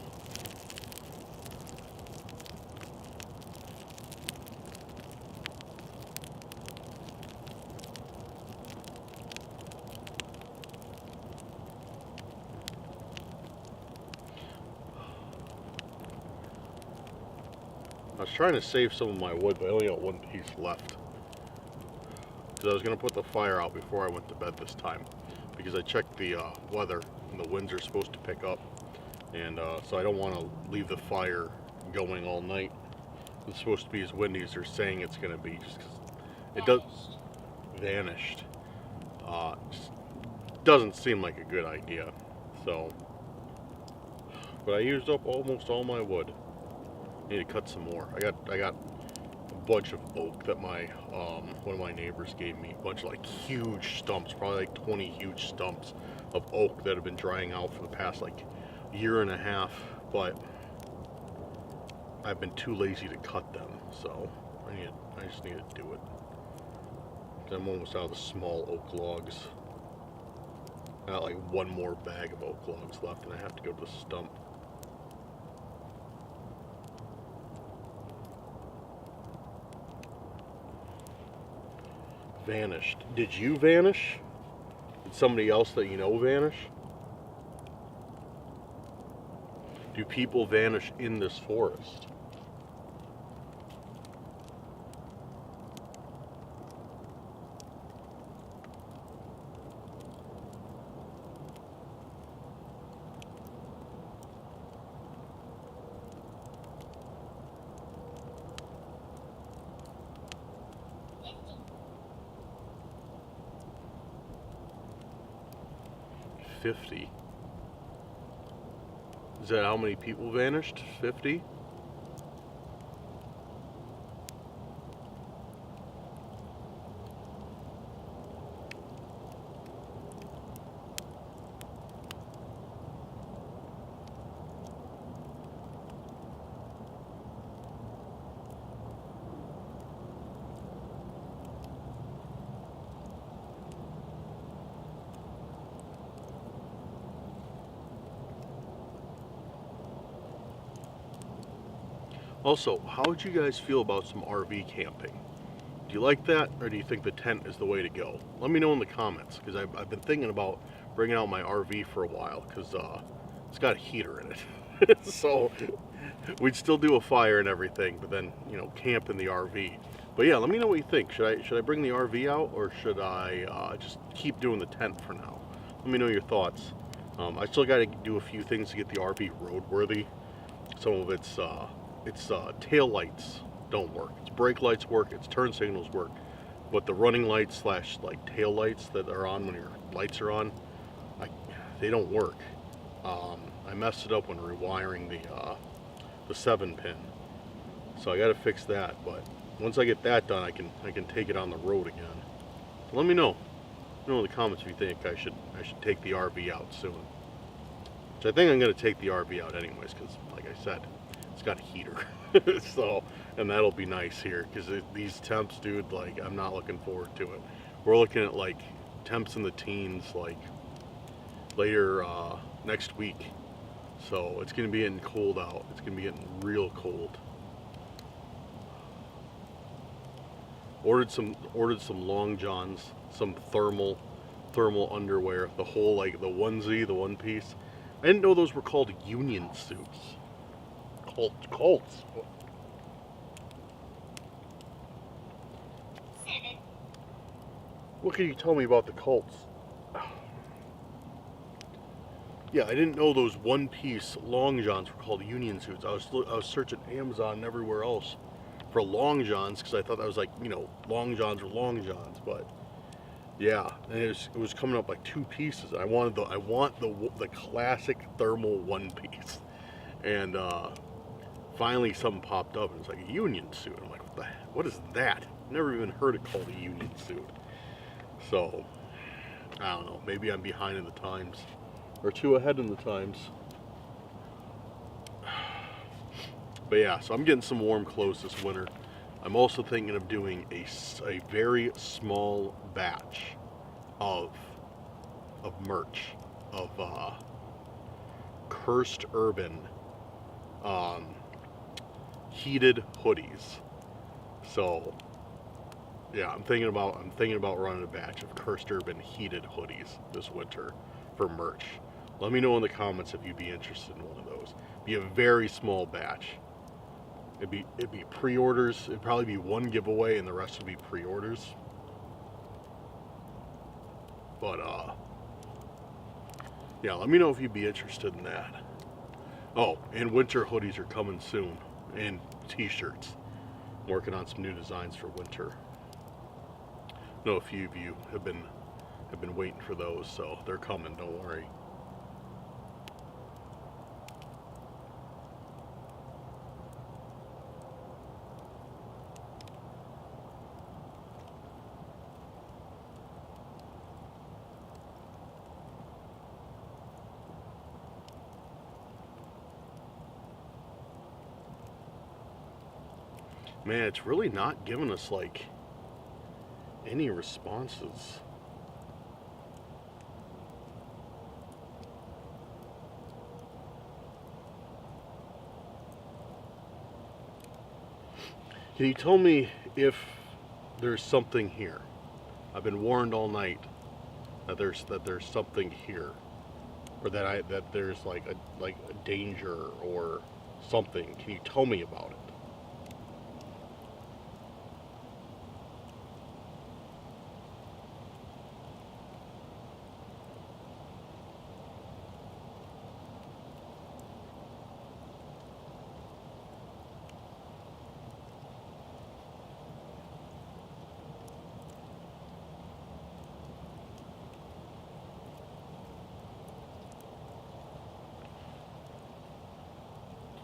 I was trying to save some of my wood, but I only got one piece left. Because I was going to put the fire out before I went to bed this time. Because I checked the weather, and the winds are supposed to pick up. And so I don't want to leave the fire going all night. It's supposed to be as windy as they're saying it's going to be. Just because it does... Vanished. Just doesn't seem like a good idea. So... But I used up almost all my wood. Need to cut some more. I got a bunch of oak that my one of my neighbors gave me. A bunch of like huge stumps, probably like 20 huge stumps of oak that have been drying out for the past like year and a half, but I've been too lazy to cut them, so I just need to do it. I'm almost out of the small oak logs. I got like one more bag of oak logs left, and I have to go to the stump. Vanished. Did you vanish? Did somebody else that you know vanish? Do people vanish in this forest? $50. Is that how many people vanished? 50? Also, how would you guys feel about some RV camping? Do you like that, or do you think the tent is the way to go? Let me know in the comments, because I've been thinking about bringing out my RV for a while, because it's got a heater in it. So we'd still do a fire and everything, but then, you know, camp in the RV. But yeah, let me know what you think. Should I bring the RV out, or should I just keep doing the tent for now? Let me know your thoughts. I still got to do a few things to get the RV roadworthy. Some of its tail lights don't work. Its brake lights work, its turn signals work, but the running lights slash like tail lights that are on when your lights are on, they don't work. I messed it up when rewiring the 7-pin, so I got to fix that. But once I get that done, I can take it on the road again. So let me know. In the comments if you think I should take the RV out soon. Which I think I'm gonna take the RV out anyways, because like I said, it's got a heater. So, and that'll be nice here, because these temps, dude, like, I'm not looking forward to it. We're looking at like temps in the teens, like later next week. So it's gonna be getting cold out. It's gonna be getting real cold. Ordered some long johns, some thermal underwear, the whole, like, the onesie, the one piece. I didn't know those were called union suits. Colts. 7. What can you tell me about the Colts? Yeah, I didn't know those one-piece long johns were called union suits. I was searching Amazon and everywhere else for long johns, because I thought that was like, you know, long johns were long johns. But yeah, and it was coming up like 2 pieces. I want the classic thermal one piece, and finally something popped up and it's like a union suit. I'm like, what is that? Never even heard it called a union suit. So I don't know, maybe I'm behind in the times, or too ahead in the times. But yeah, so I'm getting some warm clothes this winter. I'm also thinking of doing a very small batch of merch, of Cursed Urban heated hoodies. So yeah, I'm thinking about running a batch of Cursed Urban heated hoodies this winter for merch. Let me know in the comments if you'd be interested in one of those. Be a very small batch. It'd be pre-orders. It'd probably be one giveaway, and the rest would be pre-orders. But yeah, let me know if you'd be interested in that. Oh, and winter hoodies are coming soon, and t-shirts. I'm working on some new designs for winter. I know a few of you have been waiting for those, so they're coming. Don't worry. Man, it's really not giving us like any responses. Can you tell me if there's something here? I've been warned all night that there's something here, or that there's like a danger or something. Can you tell me about it?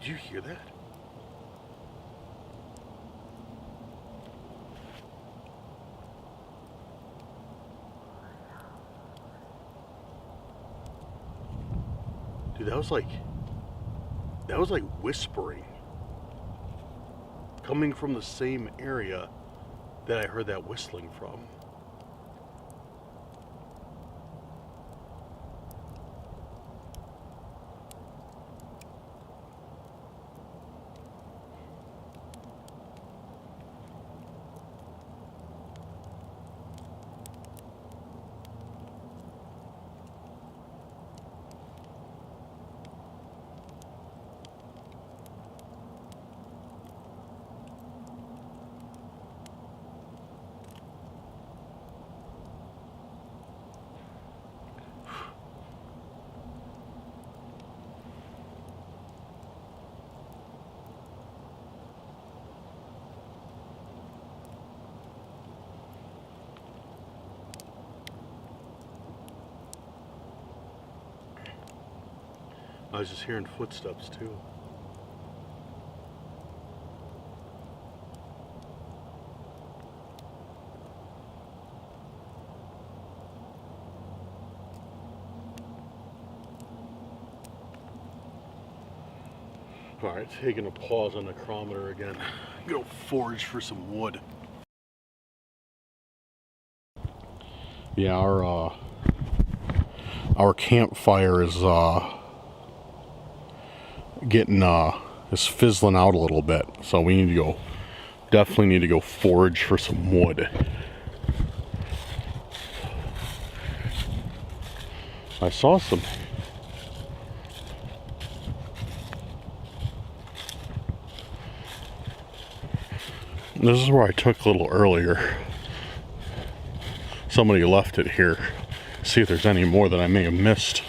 Did you hear that? Dude, that was like whispering coming from the same area that I heard that whistling from. was just hearing footsteps too. Alright, taking a pause on the chronometer again. Go forage for some wood. Yeah, our campfire is getting is fizzling out a little bit, so we need to go, definitely need to go forage for some wood. I saw some. This is where I took a little earlier. Somebody left it here. See if there's any more that I may have missed.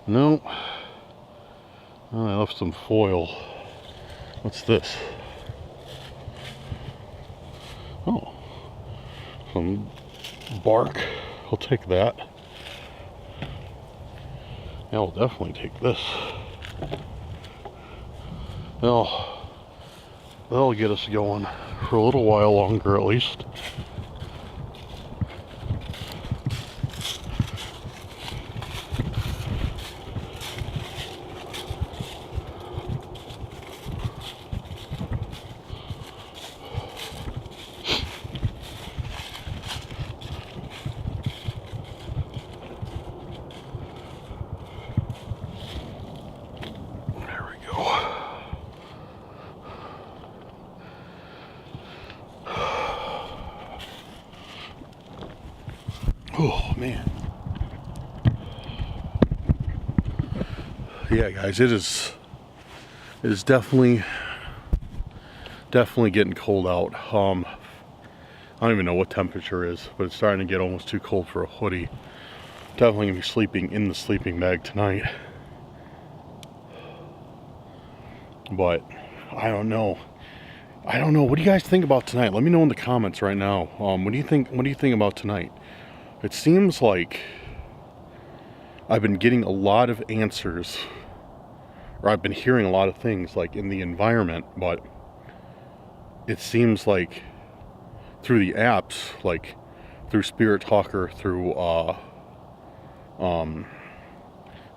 No. Oh, I left some foil. What's this? Oh. Some bark. I'll take that. Yeah, I'll definitely take this. That'll get us going for a little while longer at least. Oh man. Yeah guys, it is definitely getting cold out. I don't even know what temperature is, but it's starting to get almost too cold for a hoodie. Definitely gonna be sleeping in the sleeping bag tonight. But I don't know. What do you guys think about tonight? Let me know in the comments right now. What do you think about tonight? It seems like I've been getting a lot of answers, or I've been hearing a lot of things like in the environment, but it seems like through the apps, like through Spirit Talker, through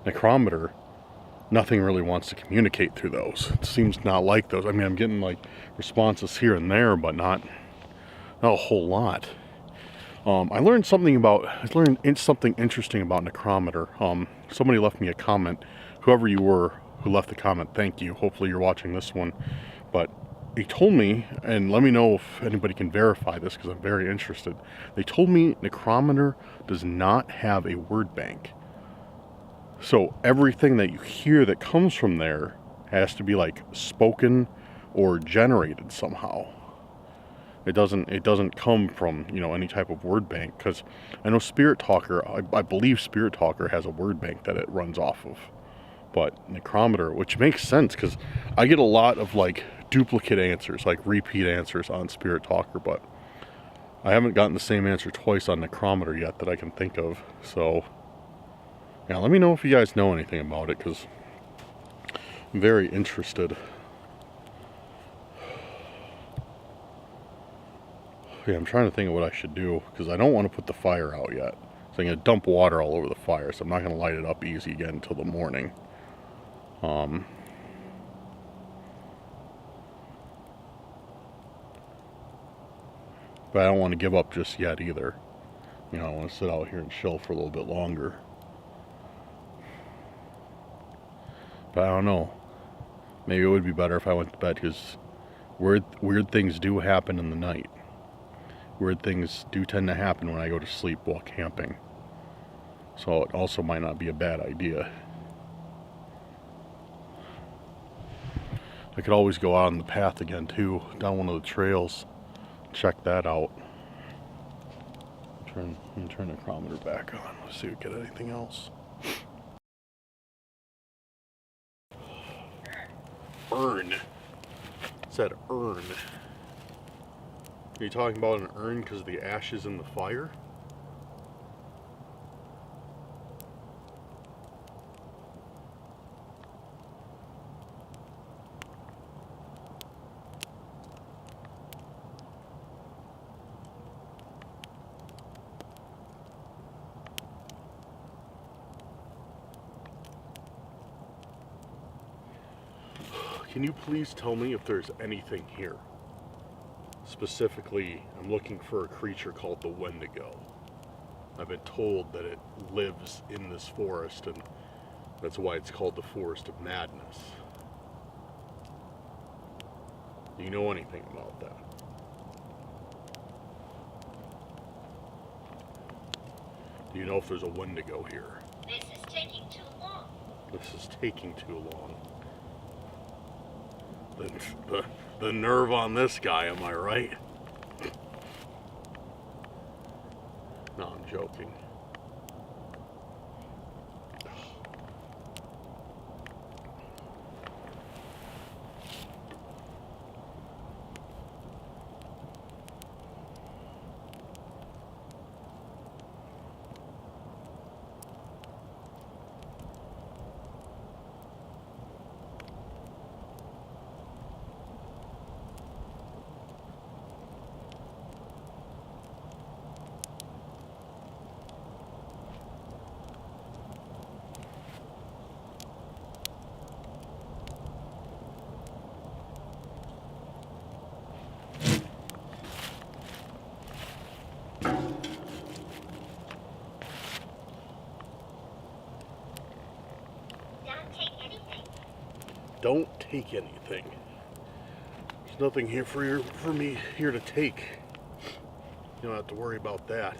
Necrometer, nothing really wants to communicate through those. It seems not like those. I mean, I'm getting like responses here and there, but not a whole lot. I learned something interesting about Necrometer. Somebody left me a comment. Whoever you were who left the comment, thank you. Hopefully you're watching this one. But he told me, and let me know if anybody can verify this because I'm very interested. They told me Necrometer does not have a word bank. So everything that you hear that comes from there has to be like spoken or generated somehow. It doesn't come from, you know, any type of word bank, because I know Spirit Talker, I believe Spirit Talker has a word bank that it runs off of. But Necrometer, which makes sense because I get a lot of like duplicate answers, like repeat answers on Spirit Talker, but I haven't gotten the same answer twice on Necrometer yet that I can think of. So yeah, let me know if you guys know anything about it, because I'm very interested. Yeah, I'm trying to think of what I should do, because I don't want to put the fire out yet. So I'm going to dump water all over the fire, so I'm not going to light it up easy again until the morning. But I don't want to give up just yet either. You know, I want to sit out here and chill for a little bit longer. But I don't know. Maybe it would be better if I went to bed, because weird things do happen in the night. Weird things do tend to happen when I go to sleep while camping. So it also might not be a bad idea. I could always go out on the path again too, down one of the trails. Check that out. Turn the chronometer back on. Let's see if we get anything else. Urn. It said urn. Are you talking about an urn because of the ashes in the fire? Can you please tell me if there's anything here? Specifically, I'm looking for a creature called the Wendigo. I've been told that it lives in this forest, and that's why it's called the Forest of Madness. Do you know anything about that? Do you know if there's a Wendigo here? This is taking too long. This is taking too long. The nerve on this guy, am I right? No, I'm joking. Don't take anything. Don't take anything. There's nothing here for me here to take. You don't have to worry about that.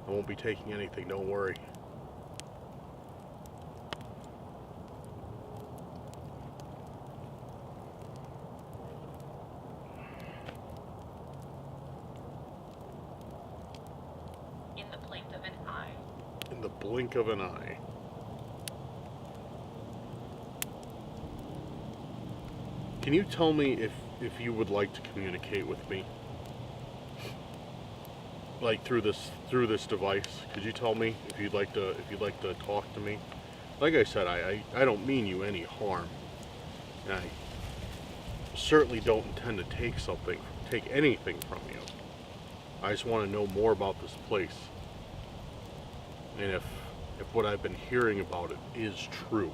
I won't be taking anything, don't worry. In the blink of an eye. In the blink of an eye. Can you tell me if you would like to communicate with me? Like through this device? Could you tell me if you'd like to talk to me? Like I said, I don't mean you any harm. And I certainly don't intend to take anything from you. I just want to know more about this place. And if what I've been hearing about it is true.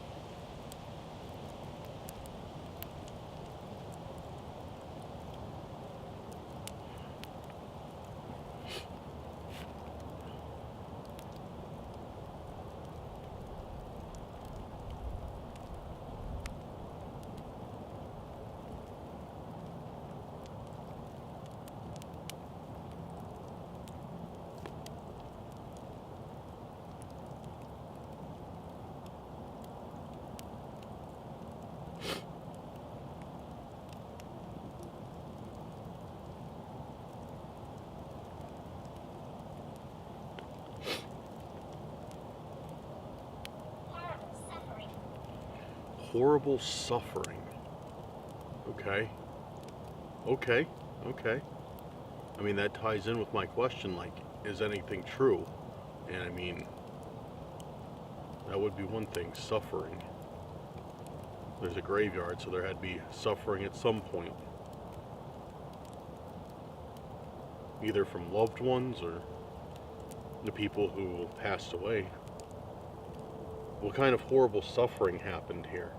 Horrible suffering. Okay. I mean, that ties in with my question, like, is anything true? And I mean, that would be one thing, suffering. There's a graveyard, so there had to be suffering at some point. Either from loved ones or the people who passed away. What kind of horrible suffering happened here?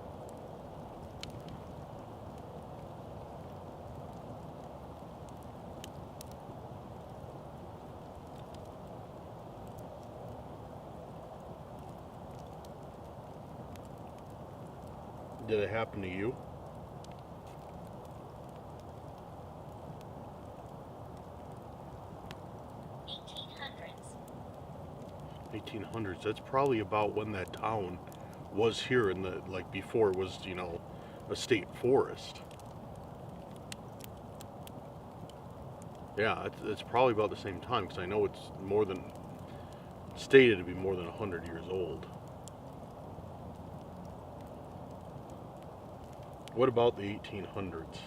Did it happen to you? '1800s. That's probably about when that town was here in the, like, before it was, you know, a state forest. Yeah, it's probably about the same time, because I know it's stated to be more than 100 years old. What about the 1800s?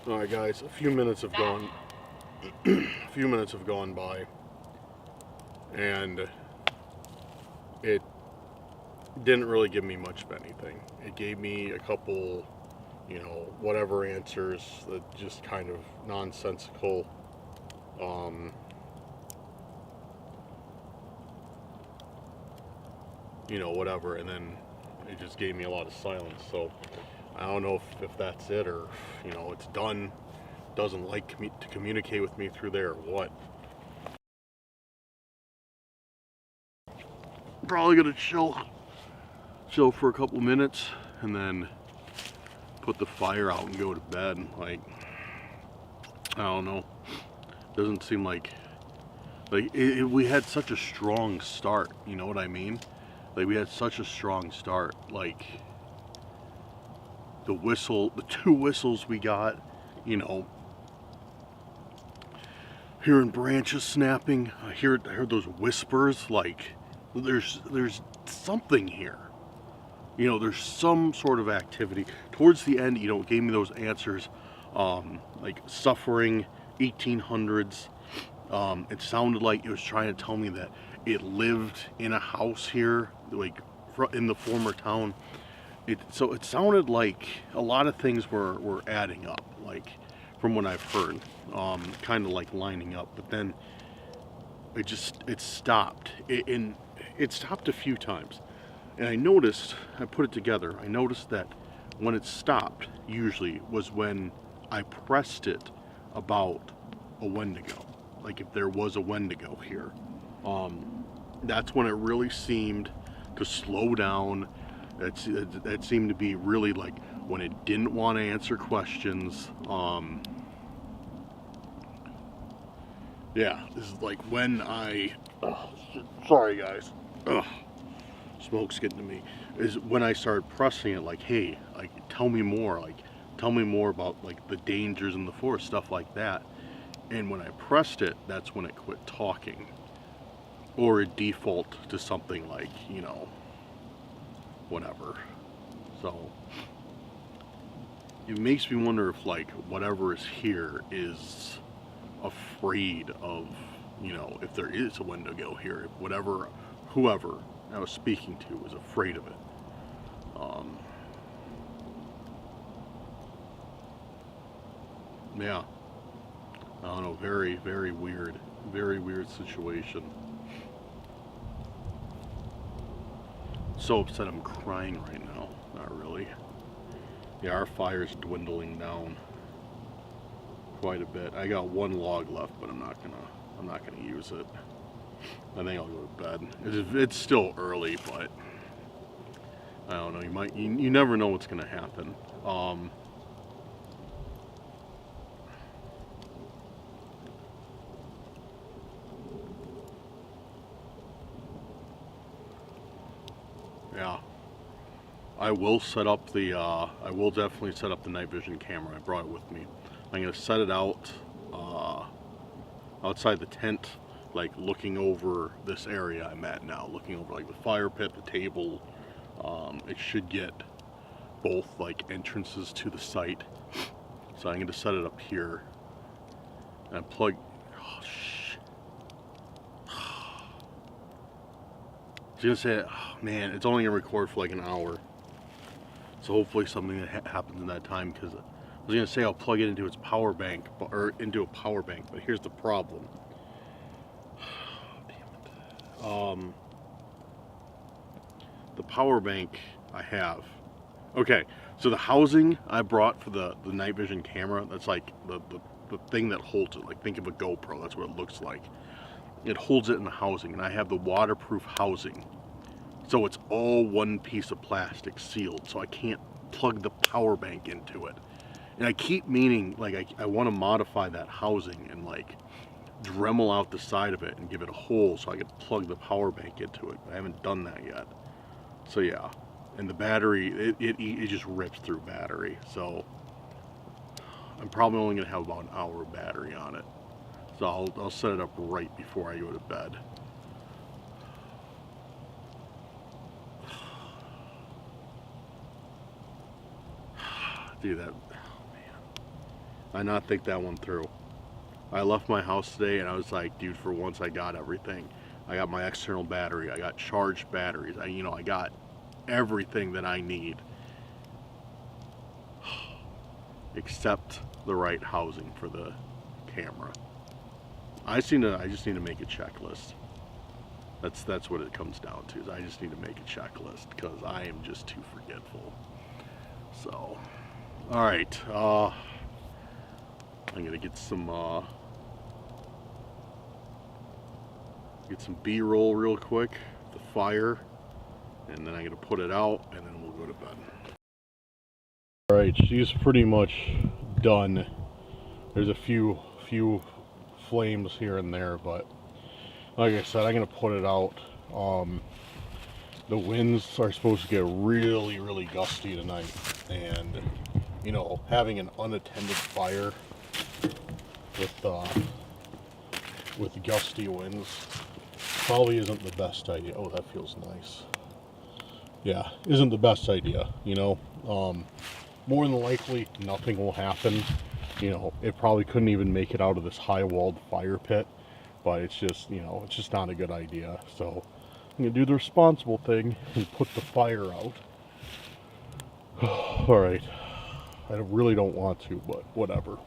Alright guys, a few minutes have gone by, and it didn't really give me much of anything. It gave me a couple, you know, whatever answers that just kind of nonsensical, you know, whatever, and then it just gave me a lot of silence. So I don't know if that's it, or, you know, it's done, doesn't like to communicate with me through there, or what. Probably gonna chill for a couple minutes and then put the fire out and go to bed. Like, I don't know, doesn't seem like we had such a strong start, you know what I mean? Like, we had such a strong start. Like, the two whistles we got, you know, hearing branches snapping, I heard those whispers, like there's something here, you know, there's some sort of activity. Towards the end, you know, it gave me those answers, like suffering, 1800s. It sounded like it was trying to tell me that it lived in a house here, like in the former town. So it sounded like a lot of things were adding up, like from what I've heard, kind of like lining up. But then it stopped. It stopped a few times, and I put it together. I noticed that when it stopped, usually was when I pressed it about a Wendigo. Like, if there was a Wendigo here, that's when it really seemed to slow down. That seemed to be really like when it didn't want to answer questions. Yeah, this is like when sorry guys, smoke's getting to me. Is when I started pressing it, like, hey, like, tell me more about like the dangers in the forest, stuff like that. And when I pressed it, that's when it quit talking, or it default to something like, you know, whatever. So it makes me wonder if, like, whatever is here is afraid of, you know, if there is a Wendigo here, if whoever I was speaking to was afraid of it. Yeah, I don't know, very, very weird situation. So upset I'm crying right now. Not really. Yeah, our fire's dwindling down quite a bit. I got one log left, but I'm not gonna use it. I think I'll go to bed. It's still early, but I don't know. You never know what's gonna happen. Yeah, I will definitely set up the night vision camera. I brought it with me. I'm gonna set it out outside the tent, like looking over this area I'm at now, looking over like the fire pit, the table. It should get both like entrances to the site. So I'm gonna set it up here and plug. Oh, shit. I was gonna say, oh, man, it's only gonna record for like an hour. So hopefully something that happens in that time, because I was gonna say I'll plug it into its power bank, or into a power bank, but here's the problem. Damn it. The power bank I have. Okay, so the housing I brought for the night vision camera, that's like the thing that holds it. Like, think of a GoPro, that's what it looks like. It holds it in the housing, and I have the waterproof housing. So it's all one piece of plastic sealed, so I can't plug the power bank into it. And I keep meaning, like, I want to modify that housing and like Dremel out the side of it and give it a hole so I could plug the power bank into it. I haven't done that yet. So yeah, and the battery, it just rips through battery. So I'm probably only gonna have about an hour of battery on it. So I'll set it up right before I go to bed. Dude, that, oh man. I not think that one through. I left my house today and I was like, dude, for once I got everything. I got my external battery, I got charged batteries, I got everything that I need. Except the right housing for the camera. I just need to make a checklist. That's what it comes down to. Is I just need to make a checklist because I am just too forgetful. So, all right. I'm gonna get some B-roll real quick. The fire, and then I'm gonna put it out, and then we'll go to bed. All right, she's pretty much done. There's a few flames here and there, but like I said, I'm gonna put it out. The winds are supposed to get really gusty tonight, and you know, having an unattended fire with gusty winds probably isn't the best idea. Oh, that feels nice. Yeah, isn't the best idea, you know. More than likely, nothing will happen. You know, it probably couldn't even make it out of this high-walled fire pit, but it's just, you know, it's just not a good idea. So I'm gonna do the responsible thing and put the fire out. All right, I really don't want to, but whatever.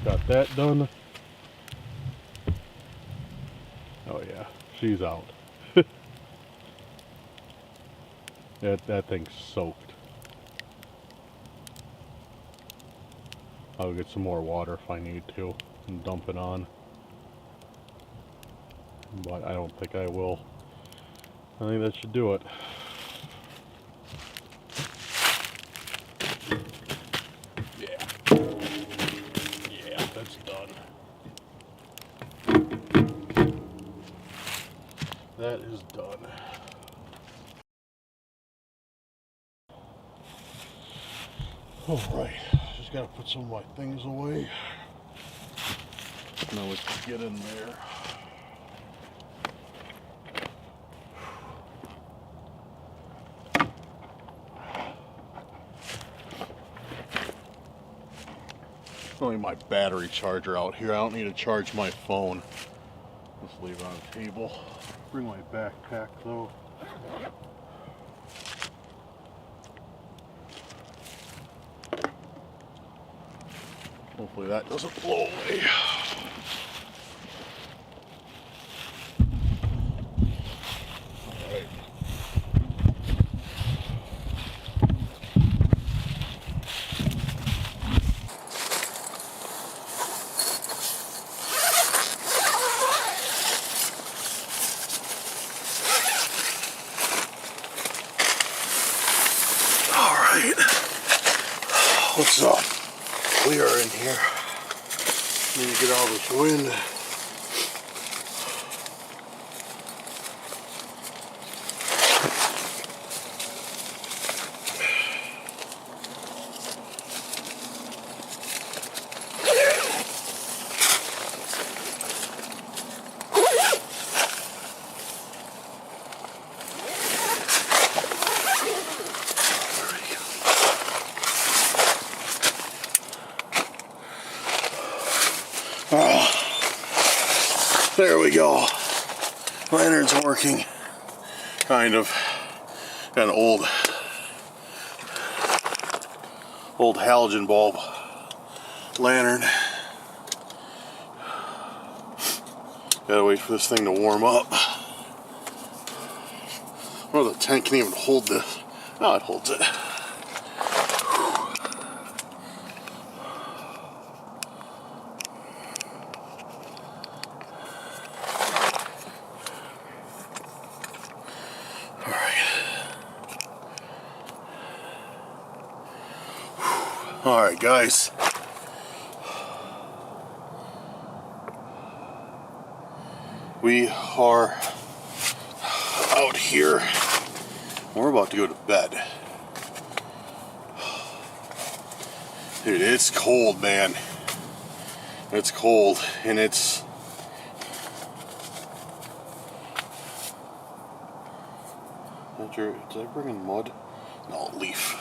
Got that done. Oh yeah, she's out. that thing's soaked. I'll get some more water if I need to and dump it on, but I don't think I will. I think that should do it. Yeah, that's done. That is done. All right, just gotta put some of my things away. Now let's get in there. Only my battery charger out here. I don't need to charge my phone. Let's leave it on the table. Bring my backpack though. Hopefully that doesn't blow away. Alright. Alright. What's up? We are in here. Need to get all this wind. There we go. Lantern's working. Kind of. Got an old halogen bulb lantern. Gotta wait for this thing to warm up. Oh, the tent can even hold this. Oh, it holds it. Alright guys, we are out here. We're about to go to bed. Dude, it's cold, man. It's cold, and it's... Did I bring in mud? No, leaf.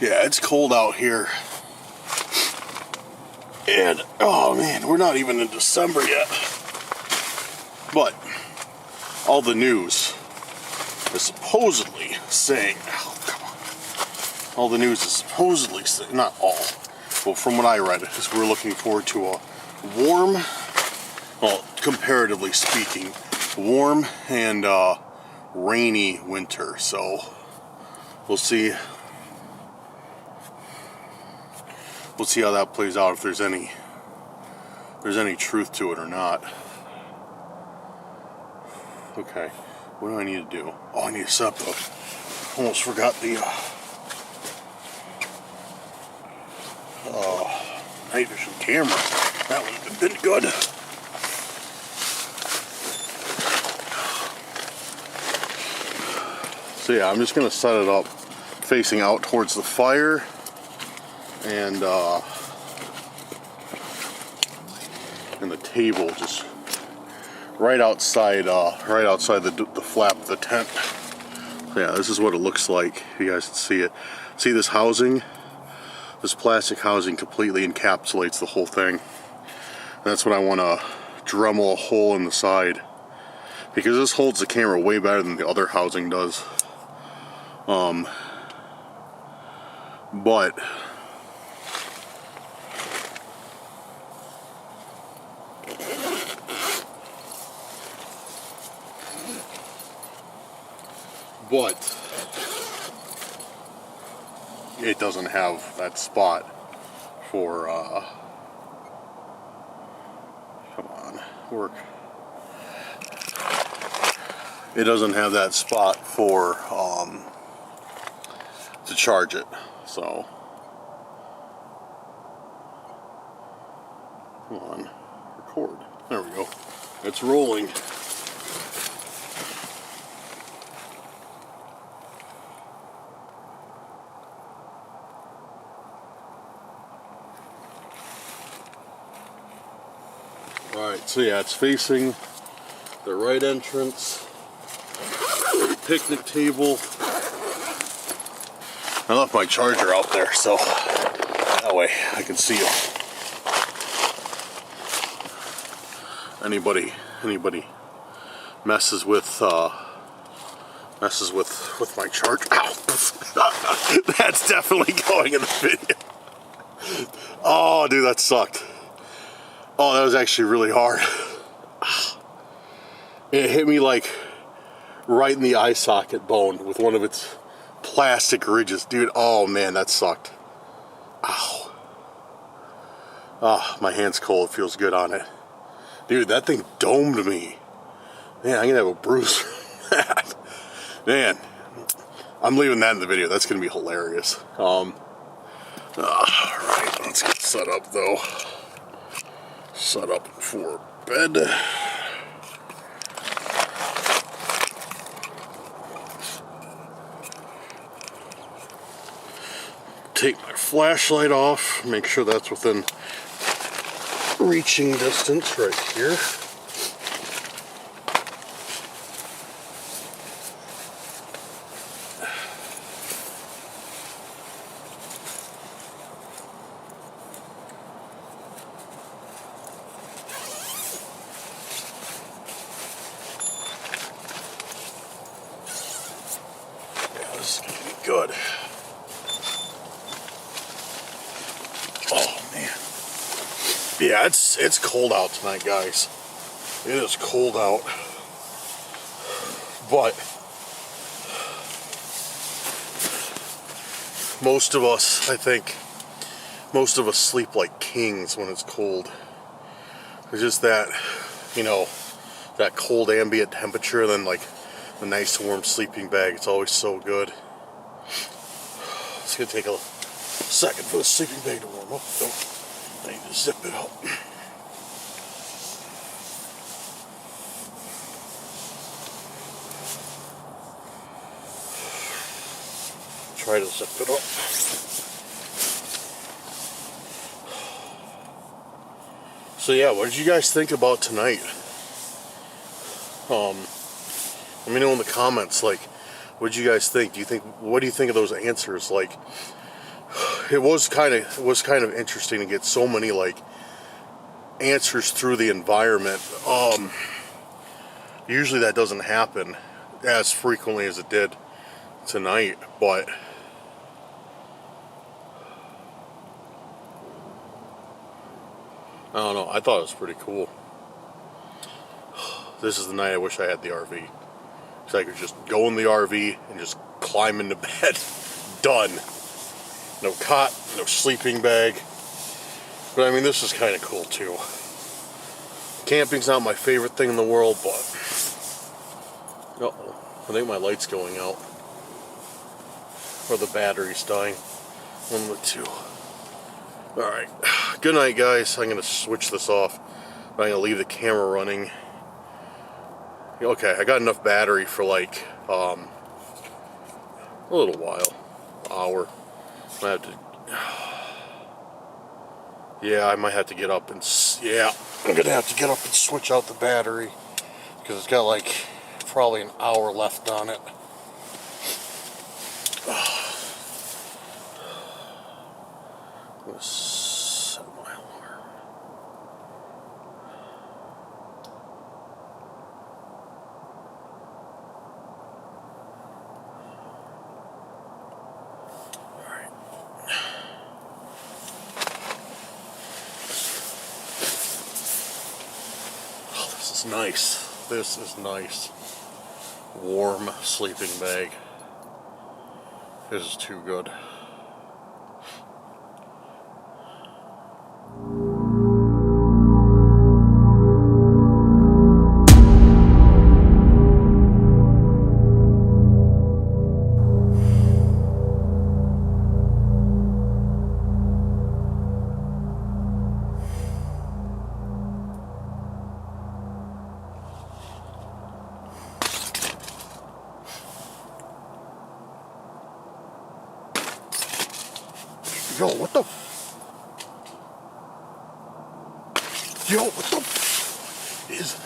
Yeah, it's cold out here. And, oh man, we're not even in December yet. But, all the news is supposedly saying, oh, come on. All the news is supposedly saying, not all, well, from what I read, is we're looking forward to a warm, well, comparatively speaking, warm and rainy winter. So, we'll see. We'll see how that plays out, if there's any truth to it or not. Okay, what do I need to do? Oh, I need to set up the... Almost forgot the night vision camera. That would have been good. So yeah, I'm just gonna set it up facing out towards the fire, and the table just right outside the flap of the tent. So yeah, this is what it looks like. You guys can see it. See this housing? This plastic housing completely encapsulates the whole thing. And that's what I want to Dremel a hole in the side, because this holds the camera way better than the other housing does. But it doesn't have that spot for come on, work. It doesn't have that spot for to charge it. So come on, record. There we go. It's rolling. Alright, so yeah, it's facing the right entrance, the picnic table. I left my charger out there, so that way I can see it. Anybody messes with my charger. Ow! That's definitely going in the video. Oh, dude, that sucked. Oh, that was actually really hard. It hit me like right in the eye socket bone with one of its plastic ridges. Dude, oh man, that sucked. Ow. Oh, my hand's cold. It feels good on it. Dude, that thing domed me. Man, I'm gonna have a bruise from that. Man, I'm leaving that in the video. That's gonna be hilarious. Alright, let's get set up though. Set up for bed. Take my flashlight off, make sure that's within reaching distance right here. This is gonna be good. Oh man. Yeah, it's cold out tonight, guys. It is cold out. But most of us, I think, most of us sleep like kings when it's cold. It's just that, you know, that cold ambient temperature, then like a nice warm sleeping bag. It's always so good. It's gonna take a Second for the sleeping bag to warm up, though. I need to zip it up. Try to zip it up. So yeah, what did you guys think about tonight? Let me know in the comments, like, what did you guys think? What do you think of those answers? Like, it was kind of interesting to get so many like answers through the environment. Usually that doesn't happen as frequently as it did tonight, but I don't know, I thought it was pretty cool. This is the night I wish I had the RV. So I could just go in the RV and just climb into bed. Done. No cot, no sleeping bag. But I mean, this is kind of cool too. Camping's not my favorite thing in the world, but... Uh-oh, I think my light's going out. Or the battery's dying. One of the two. Alright, good night guys. I'm going to switch this off. But I'm going to leave the camera running. Okay, I got enough battery for like a little while. Hour. I have to... Yeah, I might have to get up and... Yeah, I'm going to have to get up and switch out the battery. Because it's got like probably an hour left on it. I'm going to set my alarm. Alright. Oh, this is nice. This is nice. Warm sleeping bag. This is too good. Yo, what the? Yo, what the? Is...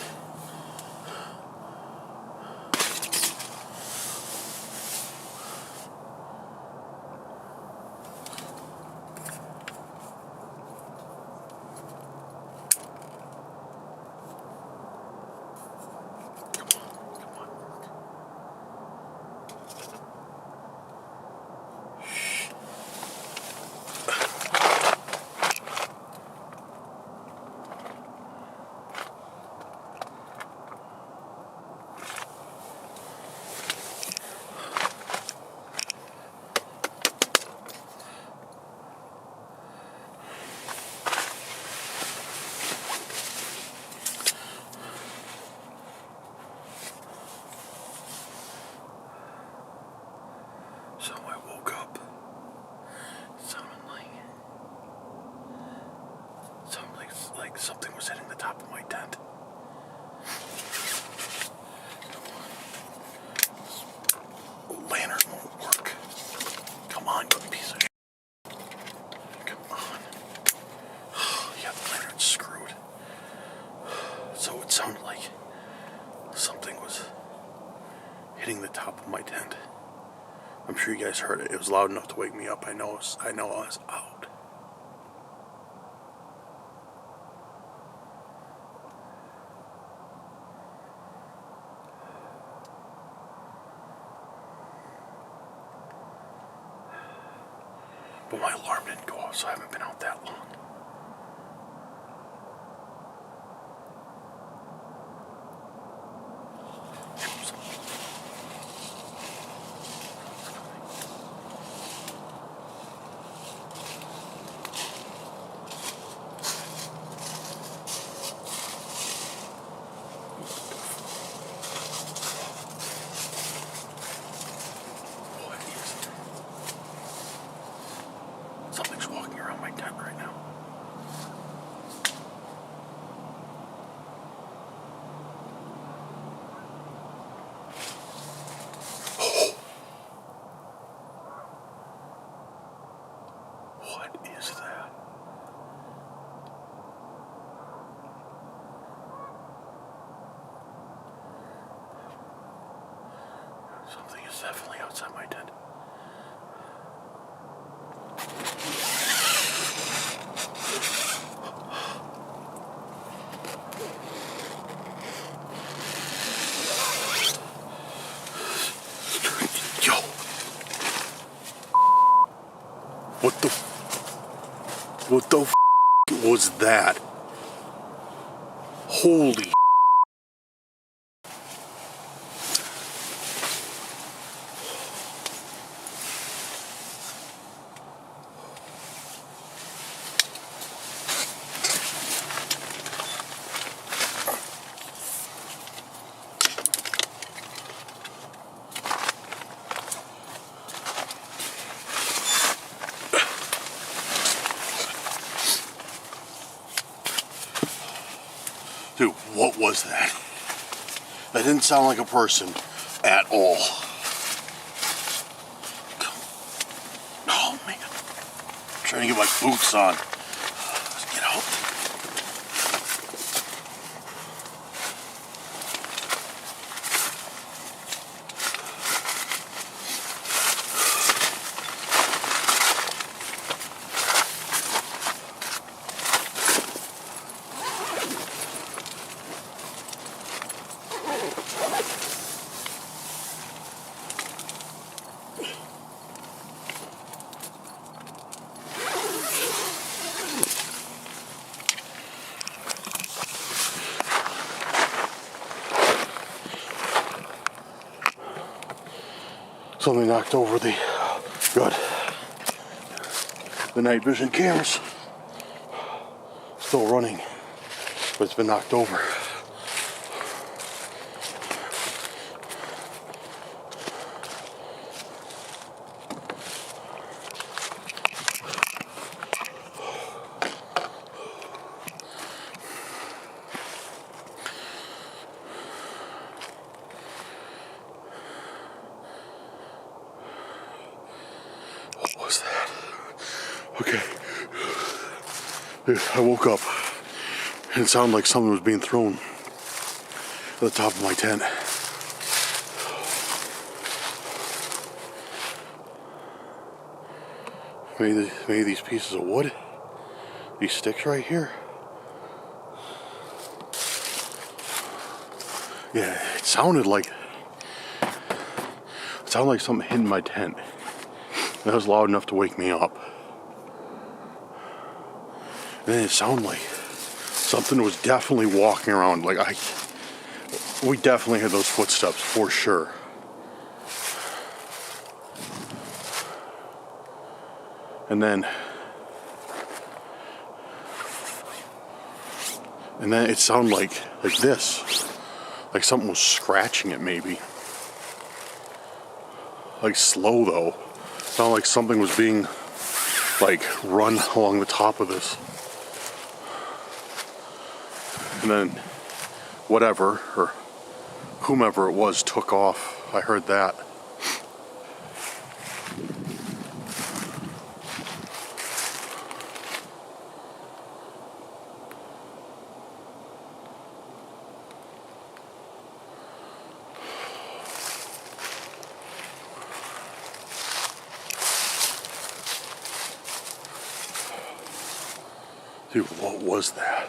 So I woke up. It sounded like something was hitting the top of my tent. Lantern won't work. Come on, you piece of shit. Come on. Yeah, the lantern's screwed. So it sounded like something was hitting the top of my tent. I'm sure you guys heard it. It was loud enough to wake me up. I know I was out. But my alarm didn't go off, so I haven't been out that long. Something is definitely outside my tent. Yo! What the f was that? Holy. Dude, what was that? That didn't sound like a person at all. Oh man. I'm trying to get my boots on. Let's get out. Something knocked over the night vision cameras. Still running, but it's been knocked over. What was that? Okay. Dude, I woke up and it sounded like something was being thrown at the top of my tent. Maybe these pieces of wood, these sticks right here. Yeah, it sounded like something hitting my tent. That was loud enough to wake me up. And then it sounded like something was definitely walking around. We definitely had those footsteps for sure. And then it sounded like this. Like something was scratching it maybe. Like slow though. Sounded like something was being run along the top of this. And then whatever or whomever it was took off. I heard that. Dude, what was that?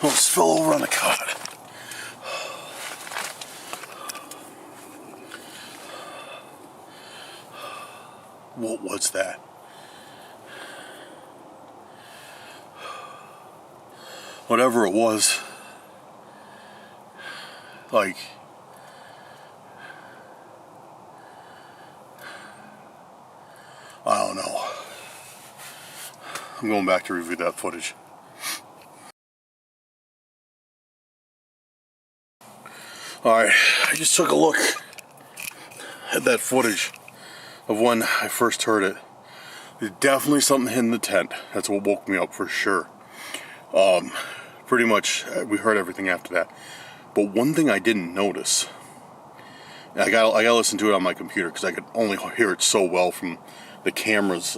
Almost fell over on the cot. What was that? Whatever it was, I don't know. I'm going back to review that footage. Alright, I just took a look at that footage of when I first heard it. There's definitely something hidden in the tent. That's what woke me up for sure. Pretty much, we heard everything after that. But one thing I didn't notice, I gotta listen to it on my computer because I could only hear it so well from the camera's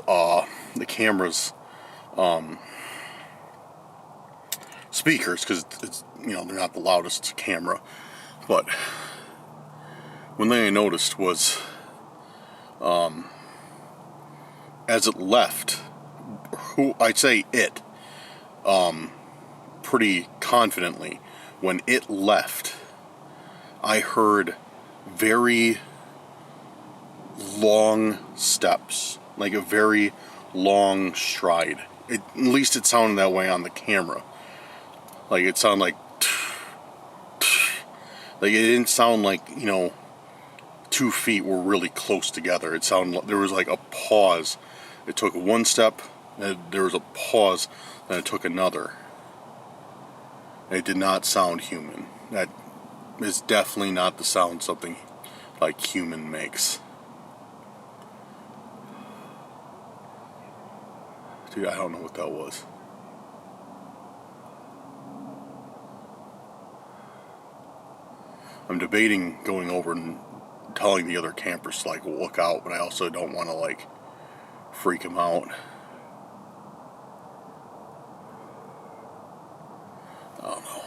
speakers, because it's, you know, they're not the loudest camera. But one thing I noticed was, as it left, I'd say it, pretty confidently, when it left, I heard very long steps, like a very long stride. At least it sounded that way on the camera. Like it sounded like it didn't sound like, you know, 2 feet were really close together. It sounded like there was like a pause. It took one step, and there was a pause, and it took another. It did not sound human. That is definitely not the sound something like human makes. Dude, I don't know what that was. I'm debating going over and telling the other campers to like look out, but I also don't want to like freak them out. I don't know.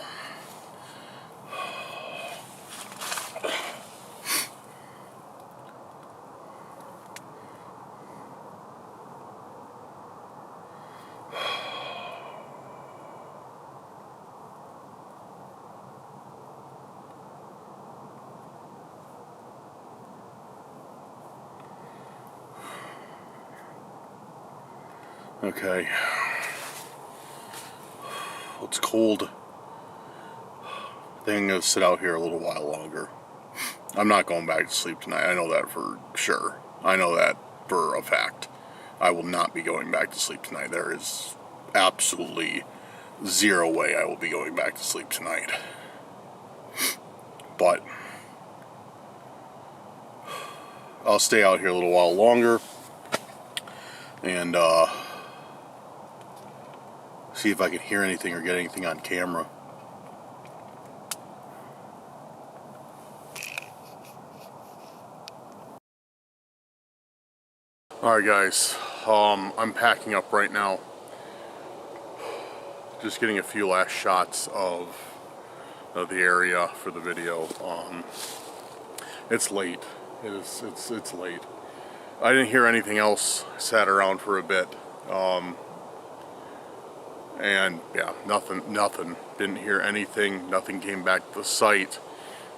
Okay. Well, it's cold. I think I'm going to sit out here a little while longer. I'm not going back to sleep tonight. I know that for sure. I know that for a fact. I will not be going back to sleep tonight. There is absolutely zero way I will be going back to sleep tonight. But I'll stay out here a little while longer and see if I can hear anything or get anything on camera. Alright guys, I'm packing up right now. Just getting a few last shots of the area for the video. It's late. It's late. I didn't hear anything else. I sat around for a bit. And yeah, nothing. Didn't hear anything. Nothing came back to the site.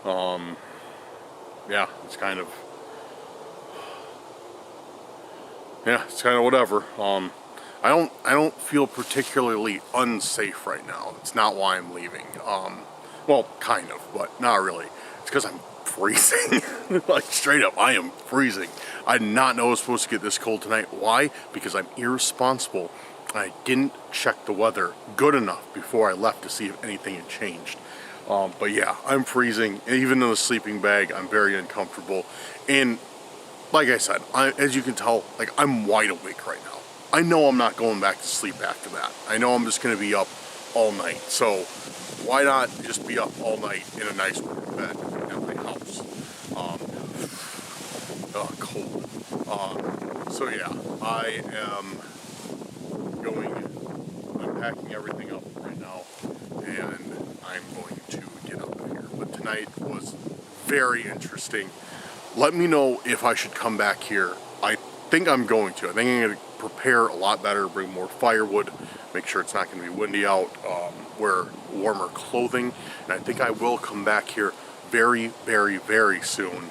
Yeah, it's kind of whatever. I don't feel particularly unsafe right now. It's not why I'm leaving. Well, kind of, but not really. It's because I'm freezing. Like straight up, I am freezing. I did not know it was supposed to get this cold tonight. Why? Because I'm irresponsible. I didn't check the weather good enough before I left to see if anything had changed. But yeah, I'm freezing. Even in the sleeping bag, I'm very uncomfortable. And like I said, as you can tell, like I'm wide awake right now. I know I'm not going back to sleep after that. I know I'm just going to be up all night. So why not just be up all night in a nice warm bed at my house? Cold. So yeah, I'm packing everything up right now, and I'm going to get out of here. But tonight was very interesting. Let me know if I should come back here. I think I'm going to. I think I'm going to prepare a lot better, bring more firewood, make sure it's not going to be windy out, wear warmer clothing, and I think I will come back here very, very, very soon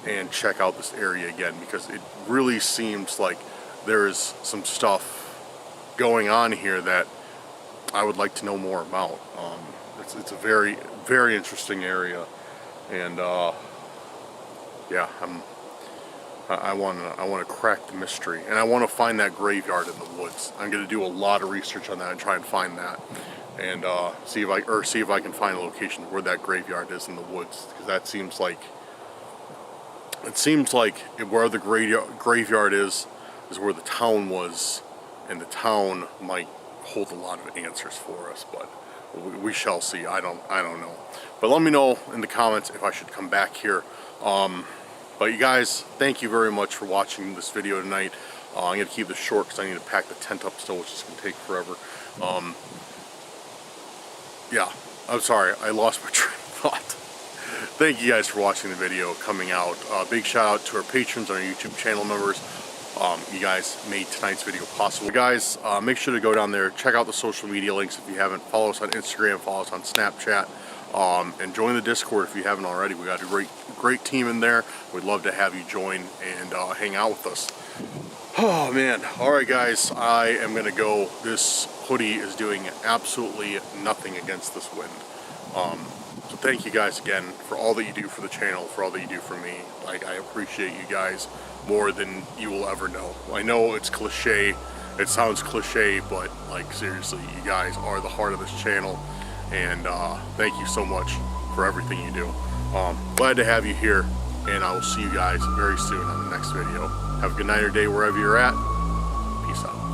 and check out this area again, because it really seems like there is some stuff going on here that I would like to know more about. It's a very, very interesting area, and yeah, I want to crack the mystery, and I want to find that graveyard in the woods. I'm going to do a lot of research on that and try and find that, and see if I can find a location where that graveyard is in the woods, because that seems like where the graveyard is where the town was, and the town might hold a lot of answers for us, but we shall see. I don't know, but let me know in the comments if I should come back here. But you guys, thank you very much for watching this video tonight. I'm going to keep this short because I need to pack the tent up still, which is going to take forever. Yeah, I'm sorry, I lost my train of thought. Thank you guys for watching the video coming out. Big shout out to our patrons and our YouTube channel members. You guys made tonight's video possible. Guys, make sure to go down there, check out the social media links if you haven't. Follow us on Instagram, follow us on Snapchat. And join the Discord if you haven't already. We got a great team in there. We'd love to have you join and hang out with us. Oh man, alright guys, I am gonna go. This hoodie is doing absolutely nothing against this wind. So thank you guys again for all that you do for the channel, for all that you do for me. Like, I appreciate you guys more than you will ever know. I know it's cliche, it sounds cliche, but like seriously, you guys are the heart of this channel. And thank you so much for everything you do. Glad to have you here, and I will see you guys very soon on the next video. Have a good night or day wherever you're at. Peace out.